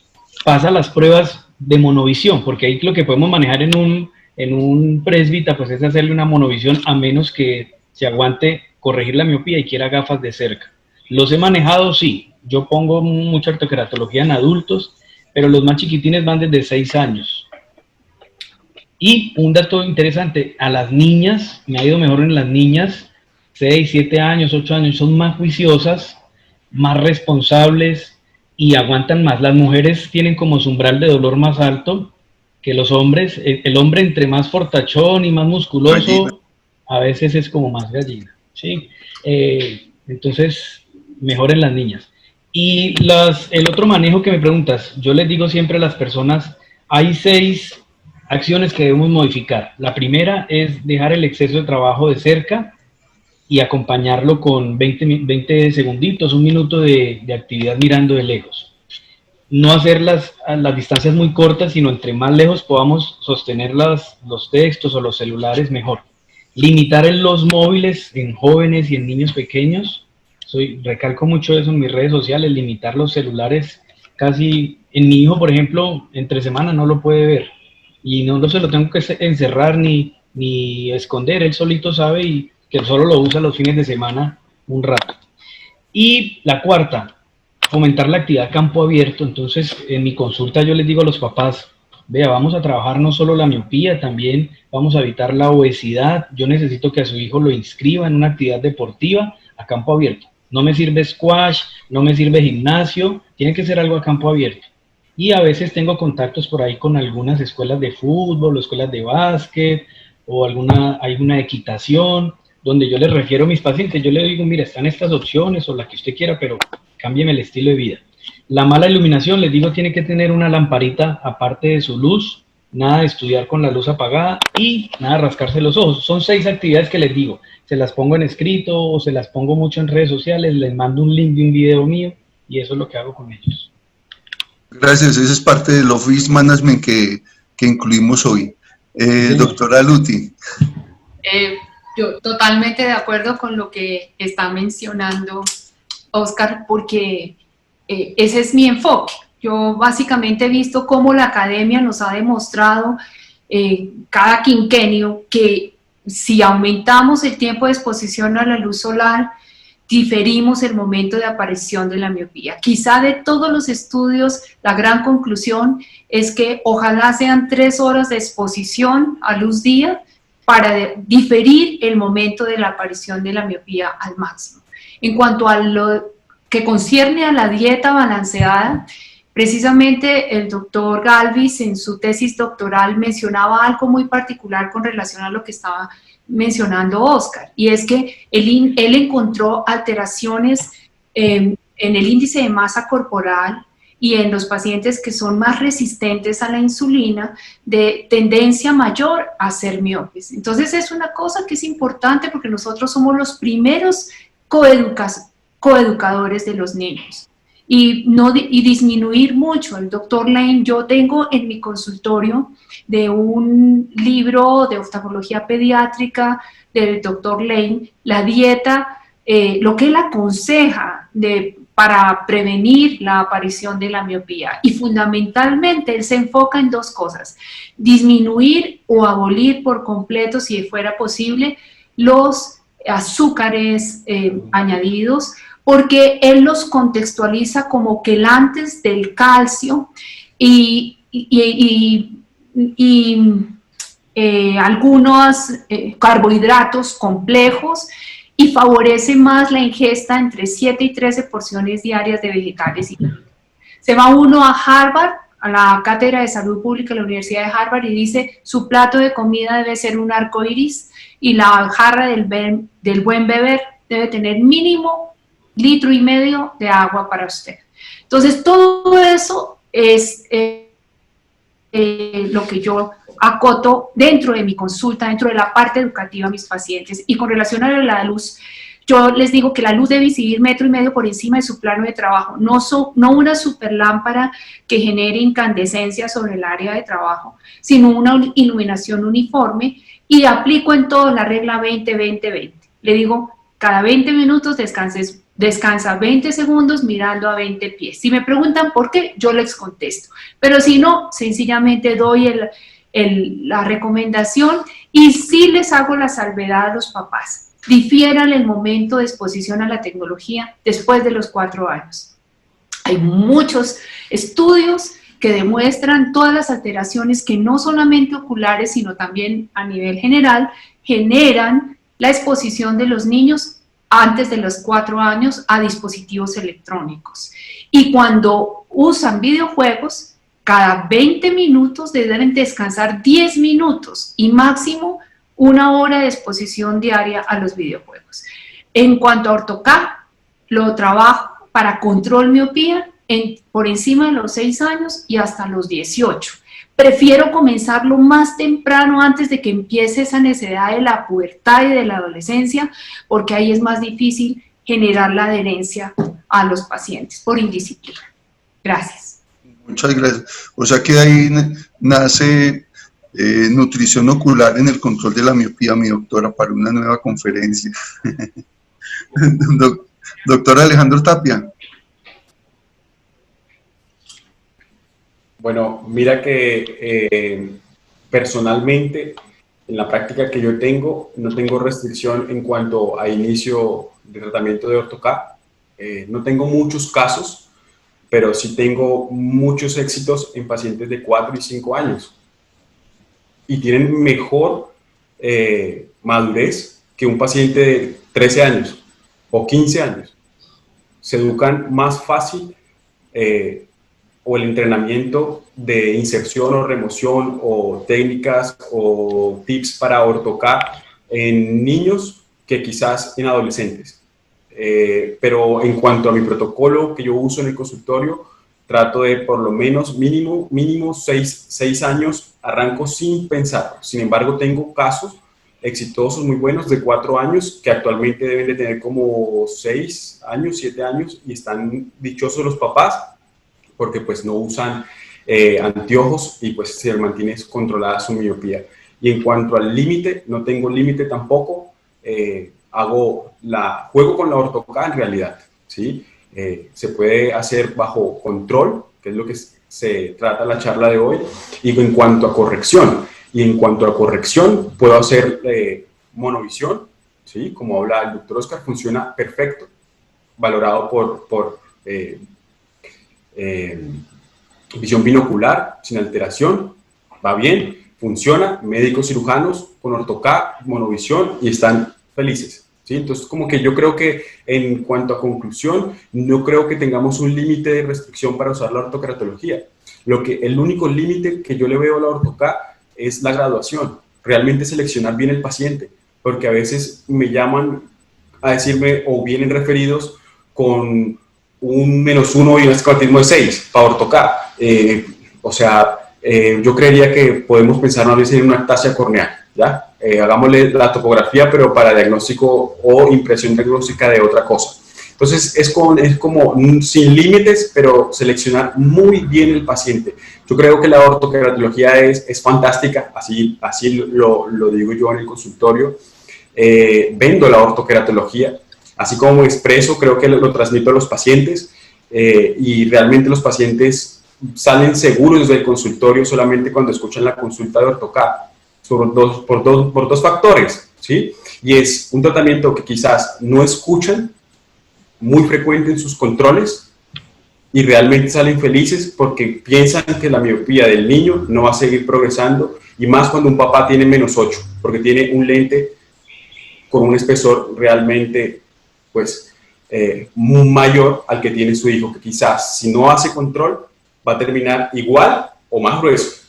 pasa las pruebas de monovisión, porque ahí lo que podemos manejar en un presbita, pues es hacerle una monovisión, a menos que se aguante corregir la miopía y quiera gafas de cerca. Los he manejado, sí. Yo pongo mucha ortoqueratología en adultos, pero los más chiquitines van desde 6 años. Y un dato interesante, a las niñas, me ha ido mejor en las niñas, 6, 7 años, 8 años, son más juiciosas, más responsables y aguantan más. Las mujeres tienen como su umbral de dolor más alto que los hombres. El hombre entre más fortachón y más musculoso, gallina. A veces es como más gallina, ¿sí? Entonces, mejor en las niñas. Y el otro manejo que me preguntas, yo les digo siempre a las personas, hay 6 acciones que debemos modificar. La primera es dejar el exceso de trabajo de cerca y acompañarlo con 20 segunditos, un minuto de actividad mirando de lejos. No hacer las distancias muy cortas, sino entre más lejos podamos sostener los textos o los celulares, mejor. Limitar los móviles en jóvenes y en niños pequeños. Recalco mucho eso en mis redes sociales, limitar los celulares casi. En mi hijo, por ejemplo, entre semana no lo puede ver y no se lo tengo que encerrar ni esconder, él solito sabe y que solo lo usa los fines de semana un rato. Y la cuarta, fomentar la actividad campo abierto. Entonces, en mi consulta yo les digo a los papás, vea, vamos a trabajar no solo la miopía, también vamos a evitar la obesidad. Yo necesito que a su hijo lo inscriba en una actividad deportiva a campo abierto. No me sirve squash, no me sirve gimnasio, tiene que ser algo a campo abierto. Y a veces tengo contactos por ahí con algunas escuelas de fútbol, o escuelas de básquet, o alguna equitación, donde yo les refiero a mis pacientes, yo les digo, mira, están estas opciones, o la que usted quiera, pero cámbieme el estilo de vida. La mala iluminación, les digo, tiene que tener una lamparita aparte de su luz, nada de estudiar con la luz apagada y nada de rascarse los ojos. Son 6 actividades que les digo, se las pongo en escrito o se las pongo mucho en redes sociales, les mando un link de un video mío y eso es lo que hago con ellos. Gracias, esa es parte del Office Management que incluimos hoy. Doctora Luti. Yo totalmente de acuerdo con lo que está mencionando Oscar, porque ese es mi enfoque. Yo básicamente he visto cómo la academia nos ha demostrado cada quinquenio que si aumentamos el tiempo de exposición a la luz solar, diferimos el momento de aparición de la miopía. Quizá de todos los estudios, la gran conclusión es que ojalá sean 3 horas de exposición a luz día para diferir el momento de la aparición de la miopía al máximo. En cuanto a lo que concierne a la dieta balanceada, precisamente el doctor Galvis en su tesis doctoral mencionaba algo muy particular con relación a lo que estaba mencionando Oscar, y es que él encontró alteraciones en el índice de masa corporal y en los pacientes que son más resistentes a la insulina de tendencia mayor a ser miopes. Entonces es una cosa que es importante porque nosotros somos los primeros coeducadores de los niños. Y disminuir mucho. El doctor Lane, yo tengo en mi consultorio de un libro de oftalmología pediátrica del doctor Lane, la dieta, lo que él aconseja para prevenir la aparición de la miopía. Y fundamentalmente él se enfoca en 2 cosas: disminuir o abolir por completo, si fuera posible, los azúcares añadidos, porque él los contextualiza como quelantes del calcio y algunos carbohidratos complejos, y favorece más la ingesta entre 7 y 13 porciones diarias de vegetales. Se va uno a Harvard, a la Cátedra de Salud Pública de la Universidad de Harvard, y dice: su plato de comida debe ser un arco iris y la jarra del buen beber debe tener mínimo 1,5 litros de agua para usted. Entonces, todo eso es lo que yo acoto dentro de mi consulta, dentro de la parte educativa a mis pacientes. Y con relación a la luz, yo les digo que la luz debe incidir 1,5 metros por encima de su plano de trabajo, no una super lámpara que genere incandescencia sobre el área de trabajo, sino una iluminación uniforme, y aplico en todo la regla 20-20-20. Le digo, cada 20 minutos descansa 20 segundos mirando a 20 pies. Si me preguntan por qué, yo les contesto. Pero si no, sencillamente doy la recomendación, y sí les hago la salvedad a los papás: difieran el momento de exposición a la tecnología después de los 4 años. Hay muchos estudios que demuestran todas las alteraciones que no solamente oculares, sino también a nivel general, generan la exposición de los niños antes de los 4 años a dispositivos electrónicos. Y cuando usan videojuegos, cada 20 minutos deben descansar 10 minutos y máximo 1 hora de exposición diaria a los videojuegos. En cuanto a Ortho-K, lo trabajo para control miopía por encima de los 6 años y hasta los 18. Prefiero comenzarlo más temprano, antes de que empiece esa necesidad de la pubertad y de la adolescencia, porque ahí es más difícil generar la adherencia a los pacientes por indisciplina. Gracias. Muchas gracias. O sea que ahí nace nutrición ocular en el control de la miopía, mi doctora, para una nueva conferencia. Doctor Alejandro Tapia. Bueno, mira que personalmente, en la práctica que yo tengo, no tengo restricción en cuanto a inicio de tratamiento de Ortho-K. No tengo muchos casos, pero sí tengo muchos éxitos en pacientes de 4 y 5 años. Y tienen mejor madurez que un paciente de 13 años o 15 años. Se educan más fácil, o el entrenamiento de inserción o remoción o técnicas o tips para Ortho-K en niños que quizás en adolescentes. Pero en cuanto a mi protocolo que yo uso en el consultorio, trato de por lo menos mínimo 6 años, arranco sin pensar. Sin embargo, tengo casos exitosos muy buenos de 4 años que actualmente deben de tener como 6 años, 7 años, y están dichosos los papás porque pues no usan anteojos y pues se mantiene controlada su miopía. Y en cuanto al límite, no tengo límite tampoco, juego con la Ortho-K en realidad. ¿sí? Se puede hacer bajo control, que es lo que se trata la charla de hoy, y en cuanto a corrección. Y en cuanto a corrección, puedo hacer monovisión, ¿sí? Como habla el doctor Oscar, funciona perfecto, valorado por visión binocular, sin alteración, va bien, funciona, médicos cirujanos con ortoK, monovisión, y están felices. ¿Sí? Entonces, como que yo creo que en cuanto a conclusión, no creo que tengamos un límite de restricción para usar la ortokeratología. El único límite que yo le veo a la ortoK es la graduación, realmente seleccionar bien el paciente, porque a veces me llaman a decirme o vienen referidos con un -1 y un esquematismo de 6 para ortoK. Yo creería que podemos pensar más bien en una ataxia corneal, ¿ya? Hagámosle la topografía, pero para diagnóstico o impresión diagnóstica de otra cosa. Entonces, es como sin límites, pero seleccionar muy bien el paciente. Yo creo que la ortokeratología es fantástica, así lo digo yo en el consultorio. Vendo la ortokeratología, así como expreso, creo que lo transmito a los pacientes, y realmente los pacientes salen seguros del consultorio solamente cuando escuchan la consulta de ortoK, por dos factores, ¿sí? Y es un tratamiento que quizás no escuchan, muy frecuente en sus controles, y realmente salen felices porque piensan que la miopía del niño no va a seguir progresando, y más cuando un papá tiene -8, porque tiene un lente con un espesor realmente, pues, muy mayor al que tiene su hijo, que quizás si no hace control va a terminar igual o más grueso.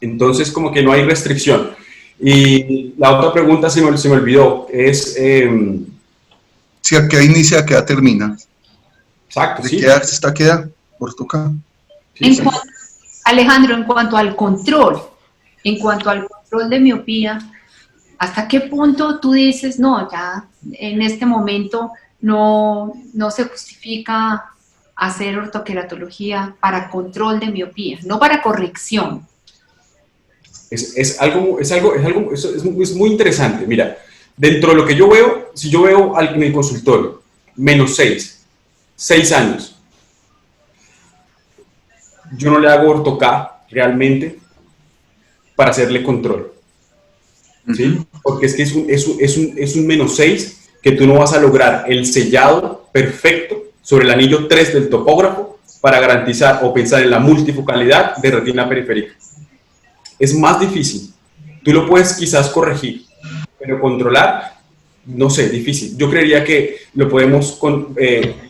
Entonces, como que no hay restricción. Y la otra pregunta se me olvidó, es... si a qué inicia, a qué edad termina. Exacto, ¿De sí. qué edad está qué edad? OrtoK. Sí, sí. Alejandro, en cuanto al control de miopía, ¿hasta qué punto tú dices, no, ya en este momento no se justifica hacer ortokeratología para control de miopía, no para corrección? Es muy interesante. Mira, dentro de lo que yo veo, si yo veo en el consultorio, -6 años, yo no le hago ortoK realmente para hacerle control, ¿sí? Porque es que es un -6 que tú no vas a lograr el sellado perfecto sobre el anillo 3 del topógrafo para garantizar o pensar en la multifocalidad de retina periférica. Es más difícil. Tú lo puedes quizás corregir, pero controlar, no sé, difícil. Yo creería que lo podemos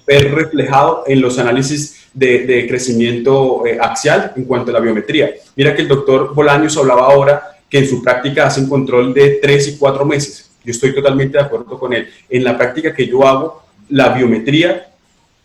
ver reflejado en los análisis de crecimiento axial en cuanto a la biometría. Mira que el doctor Bolaños hablaba ahora que en su práctica hacen control de 3 y 4 meses. Yo estoy totalmente de acuerdo con él. En la práctica que yo hago, la biometría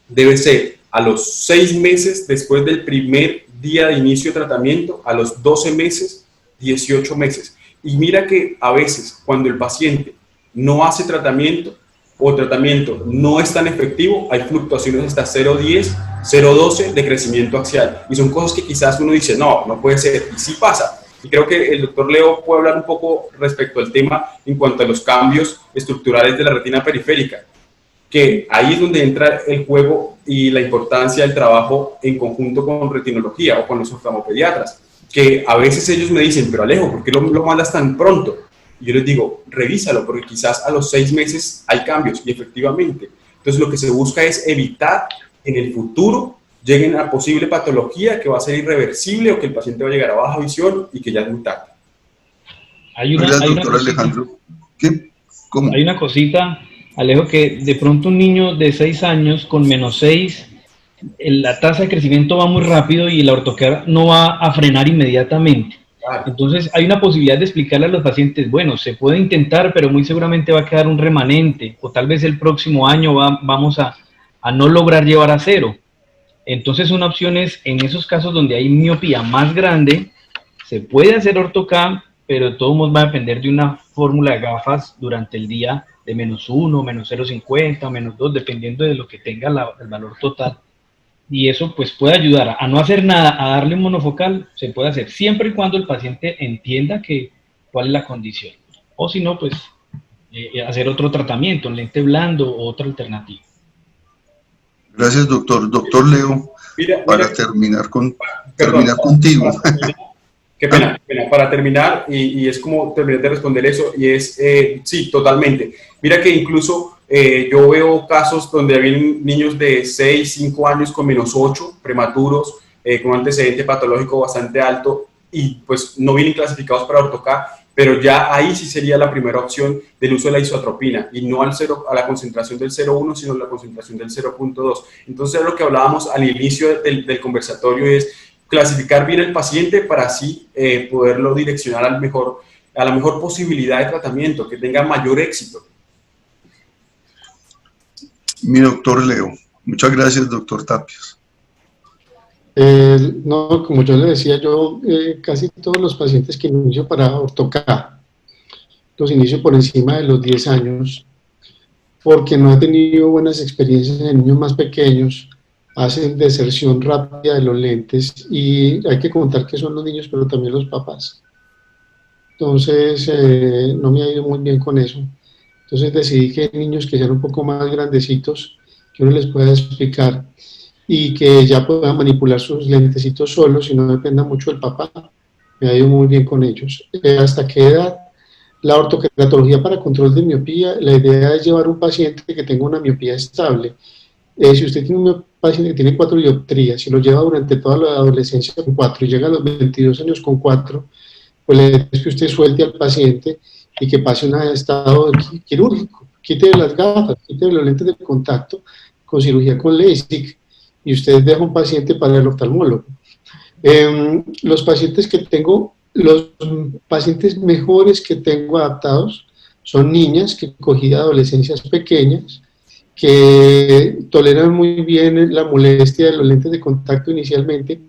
debe ser a los 6 meses después del primer día de inicio de tratamiento, a los 12 meses, 18 meses. Y mira que a veces cuando el paciente no hace tratamiento o tratamiento no es tan efectivo, hay fluctuaciones hasta 0,10, 0,12 de crecimiento axial. Y son cosas que quizás uno dice, no puede ser, y sí pasa. Y creo que el doctor Leo puede hablar un poco respecto al tema en cuanto a los cambios estructurales de la retina periférica, que ahí es donde entra el juego y la importancia del trabajo en conjunto con retinología o con los oftalmopediatras, que a veces ellos me dicen, pero Alejo, ¿por qué lo mandas tan pronto? Y yo les digo, revísalo, porque quizás a los 6 meses hay cambios, y efectivamente. Entonces lo que se busca es evitar que en el futuro lleguen a posible patología que va a ser irreversible o que el paciente va a llegar a baja visión y que ya es muy tarde. Doctor Alejandro. ¿Qué? ¿Cómo? Hay una cosita, Alejo, que de pronto un niño de 6 años con -6, la tasa de crecimiento va muy rápido y la ortoquera no va a frenar inmediatamente. Entonces hay una posibilidad de explicarle a los pacientes, bueno, se puede intentar, pero muy seguramente va a quedar un remanente, o tal vez el próximo año vamos a no lograr llevar a 0. Entonces una opción es, en esos casos donde hay miopía más grande, se puede hacer ortoK, pero de todos modos va a depender de una fórmula de gafas durante el día de -1, -0,50, -2, dependiendo de lo que tenga el valor total. Y eso pues puede ayudar a no hacer nada, a darle un monofocal, se puede hacer, siempre y cuando el paciente entienda cuál es la condición. O si no, pues hacer otro tratamiento, un lente blando o otra alternativa. Gracias, doctor. Doctor Leo, para terminar contigo. Qué pena. Para terminar, y es como terminar de responder eso, y es, sí, totalmente. Mira que incluso yo veo casos donde había niños de 6, 5 años con -8, prematuros, con un antecedente patológico bastante alto, y pues no vienen clasificados para ortoca, pero ya ahí sí sería la primera opción del uso de la isotropina, y no a la concentración del 0,1, sino a la concentración del 0,2. Entonces, lo que hablábamos al inicio del conversatorio es clasificar bien el paciente para así poderlo direccionar a la mejor posibilidad de tratamiento, que tenga mayor éxito. Mi doctor Leo. Muchas gracias, doctor Tapias. No, como yo le decía, yo casi todos los pacientes que inicio para ortoca los inicio por encima de los 10 años, porque no he tenido buenas experiencias en niños más pequeños, hacen deserción rápida de los lentes, y hay que contar que son los niños, pero también los papás. Entonces, no me ha ido muy bien con eso. Entonces decidí que hay niños que sean un poco más grandecitos, que uno les pueda explicar, y que ya puedan manipular sus lentecitos solos y no dependa mucho del papá. Me ha ido muy bien con ellos. ¿Hasta qué edad? La ortoqueratología para control de miopía, la idea es llevar un paciente que tenga una miopía estable. Si usted tiene un paciente que tiene 4 dioptrías, si lo lleva durante toda la adolescencia con 4 y llega a los 22 años con 4, pues le es que usted suelte al paciente y que pase un estado quirúrgico, quite las gafas, quite los lentes de contacto con cirugía con LASIK, y usted deja un paciente para el oftalmólogo. Los pacientes que tengo, los pacientes mejores que tengo adaptados son niñas que cogí de adolescencias pequeñas, que toleran muy bien la molestia de los lentes de contacto inicialmente,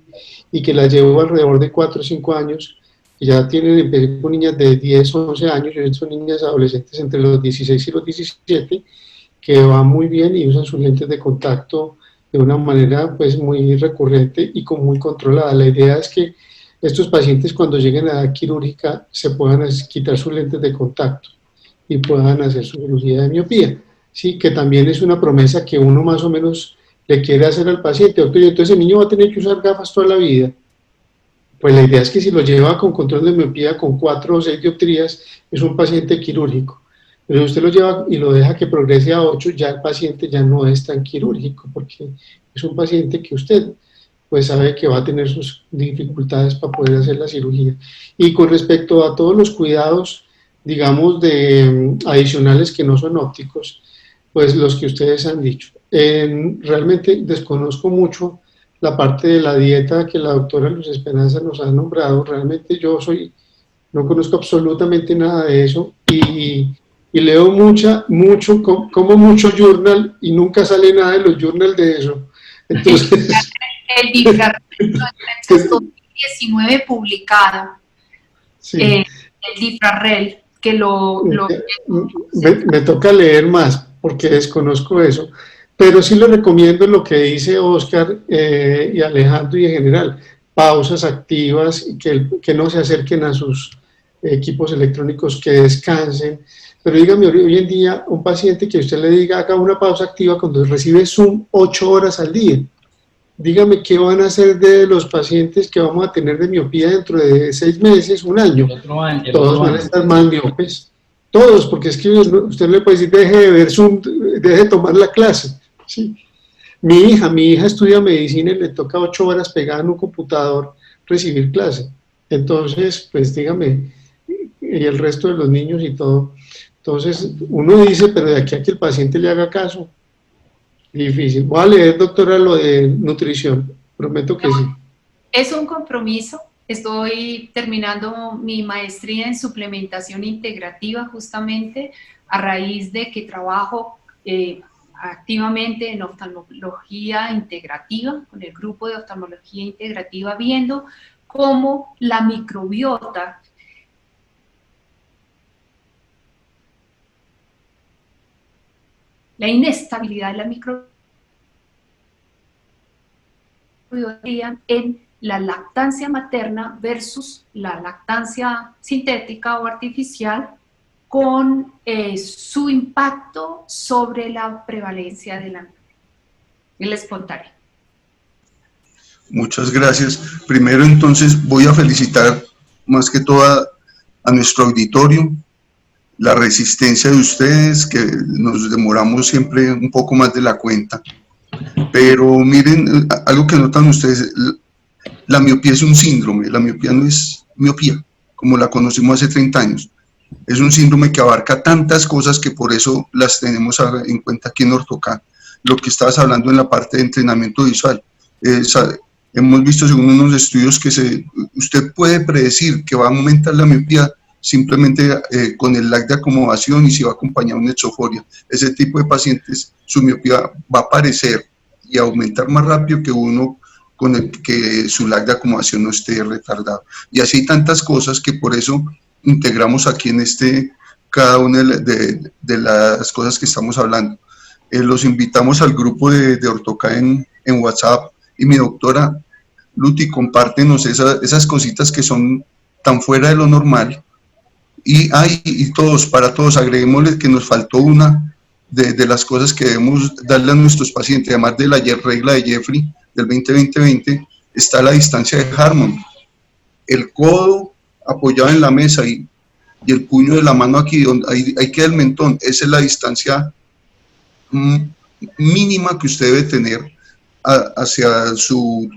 y que las llevo alrededor de 4 o 5 años, que ya tienen, empecé con niñas de 10 o 11 años, y son niñas adolescentes entre los 16 y los 17, que van muy bien y usan sus lentes de contacto de una manera pues muy recurrente y muy controlada. La idea es que estos pacientes, cuando lleguen a edad quirúrgica, se puedan quitar sus lentes de contacto y puedan hacer su cirugía de miopía. Sí, que también es una promesa que uno más o menos le quiere hacer al paciente. Entonces el niño va a tener que usar gafas toda la vida. Pues la idea es que si lo lleva con control de miopía con 4 o 6 dioptrías, es un paciente quirúrgico. Pero si usted lo lleva y lo deja que progrese a 8, ya el paciente ya no es tan quirúrgico, porque es un paciente que usted pues sabe que va a tener sus dificultades para poder hacer la cirugía. Y con respecto a todos los cuidados, digamos, adicionales que no son ópticos, pues los que ustedes han dicho. Realmente desconozco mucho la parte de la dieta que la doctora Luz Esperanza nos ha nombrado. Realmente no conozco absolutamente nada de eso, y leo como mucho journal, y nunca sale nada de los journals de eso. Entonces, el DIFRA en 2019 publicado, sí. El DIFRA-REL, que me toca leer más porque desconozco eso, pero sí le recomiendo lo que dice Oscar y Alejandro y en general: pausas activas, y que no se acerquen a sus equipos electrónicos, que descansen. Pero dígame, hoy en día, un paciente que usted le diga haga una pausa activa cuando recibe Zoom 8 horas al día, dígame qué van a hacer de los pacientes que vamos a tener de miopía dentro de 6 meses, un año. Todos van a estar más miopes. Todos, porque es que usted le puede decir, deje de ver Zoom, deje de tomar la clase. ¿Sí? Mi hija estudia medicina y le toca 8 horas pegada en un computador recibir clase. Entonces, pues dígame, y el resto de los niños y todo. Entonces, uno dice, pero de aquí a que el paciente le haga caso, difícil. Voy a leer, doctora, lo de nutrición, prometo que sí. Es un compromiso. Estoy terminando mi maestría en suplementación integrativa, justamente a raíz de que trabajo activamente en oftalmología integrativa, con el grupo de oftalmología integrativa, viendo cómo la microbiota la inestabilidad de la microbiota en la lactancia materna versus la lactancia sintética o artificial, con su impacto sobre la prevalencia de la el espontáneo. Muchas gracias. Primero, entonces, voy a felicitar más que todo a nuestro auditorio, la resistencia de ustedes, que nos demoramos siempre un poco más de la cuenta. Pero miren, algo que notan ustedes, la miopía es un síndrome, la miopía no es miopía, como la conocimos hace 30 años. Es un síndrome que abarca tantas cosas que por eso las tenemos en cuenta aquí en Ortoca. Lo que estabas hablando en la parte de entrenamiento visual. Hemos visto según unos estudios que usted puede predecir que va a aumentar la miopía simplemente con el lag de acomodación y si va acompañado de exoforia. Ese tipo de pacientes, su miopía va a aparecer y aumentar más rápido que uno con el que su lag de acomodación no esté retardado. Y así tantas cosas que por eso integramos aquí en cada una de las cosas que estamos hablando. Los invitamos al grupo de Ortoca en WhatsApp, y mi doctora Luti, compártenos esas cositas que son tan fuera de lo normal. Y para todos, agreguémosle que nos faltó una de las cosas que debemos darle a nuestros pacientes, además de la regla de Jeffrey del 20-20-20, está la distancia de Harmon. El codo apoyado en la mesa y el puño de la mano aquí, donde ahí queda el mentón. Esa es la distancia mínima que usted debe tener hacia su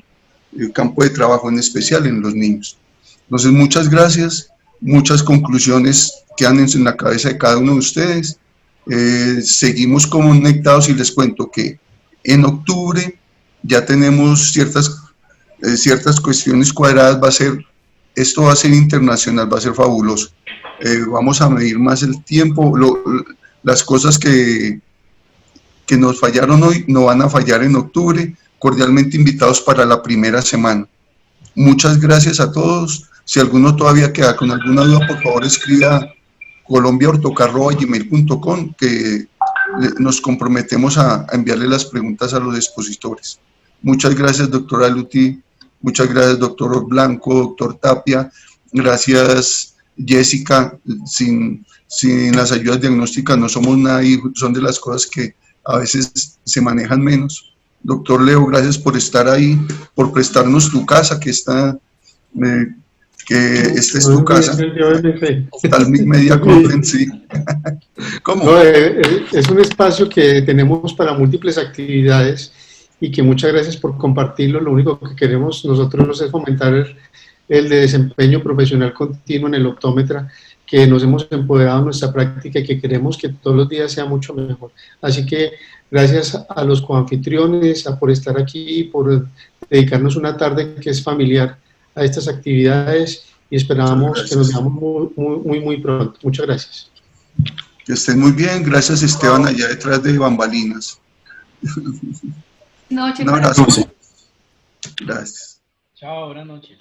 campo de trabajo, en especial en los niños. Entonces, muchas gracias, muchas conclusiones quedan en la cabeza de cada uno de ustedes. Seguimos conectados y les cuento que en octubre ya tenemos ciertas cuestiones cuadradas. Esto va a ser internacional, va a ser fabuloso. Vamos a medir más el tiempo, las cosas que nos fallaron hoy no van a fallar en octubre. Cordialmente invitados para la primera semana. Muchas gracias a todos. Si alguno todavía queda con alguna duda, por favor escriba colombiaortoca@gmail.com, que nos comprometemos a enviarle las preguntas a los expositores. Muchas gracias, doctora Luti. Muchas gracias, doctor Blanco, doctor Tapia. Gracias, Jessica. Sin las ayudas diagnósticas no somos nadie, son de las cosas que a veces se manejan menos. Doctor Leo, gracias por estar ahí, por prestarnos tu casa, que esta es tu casa. Tal Media Conference, sí. ¿Cómo? No, es un espacio que tenemos para múltiples actividades y que muchas gracias por compartirlo. Lo único que queremos nosotros es fomentar el desempeño profesional continuo en el optómetra, que nos hemos empoderado en nuestra práctica y que queremos que todos los días sea mucho mejor. Así que gracias a los coanfitriones por estar aquí, por dedicarnos una tarde que es familiar a estas actividades y esperamos que nos veamos muy pronto. Muchas gracias. Que estén muy bien. Gracias, Esteban, allá detrás de bambalinas. Un abrazo. noches. Gracias. Chao, buenas noches.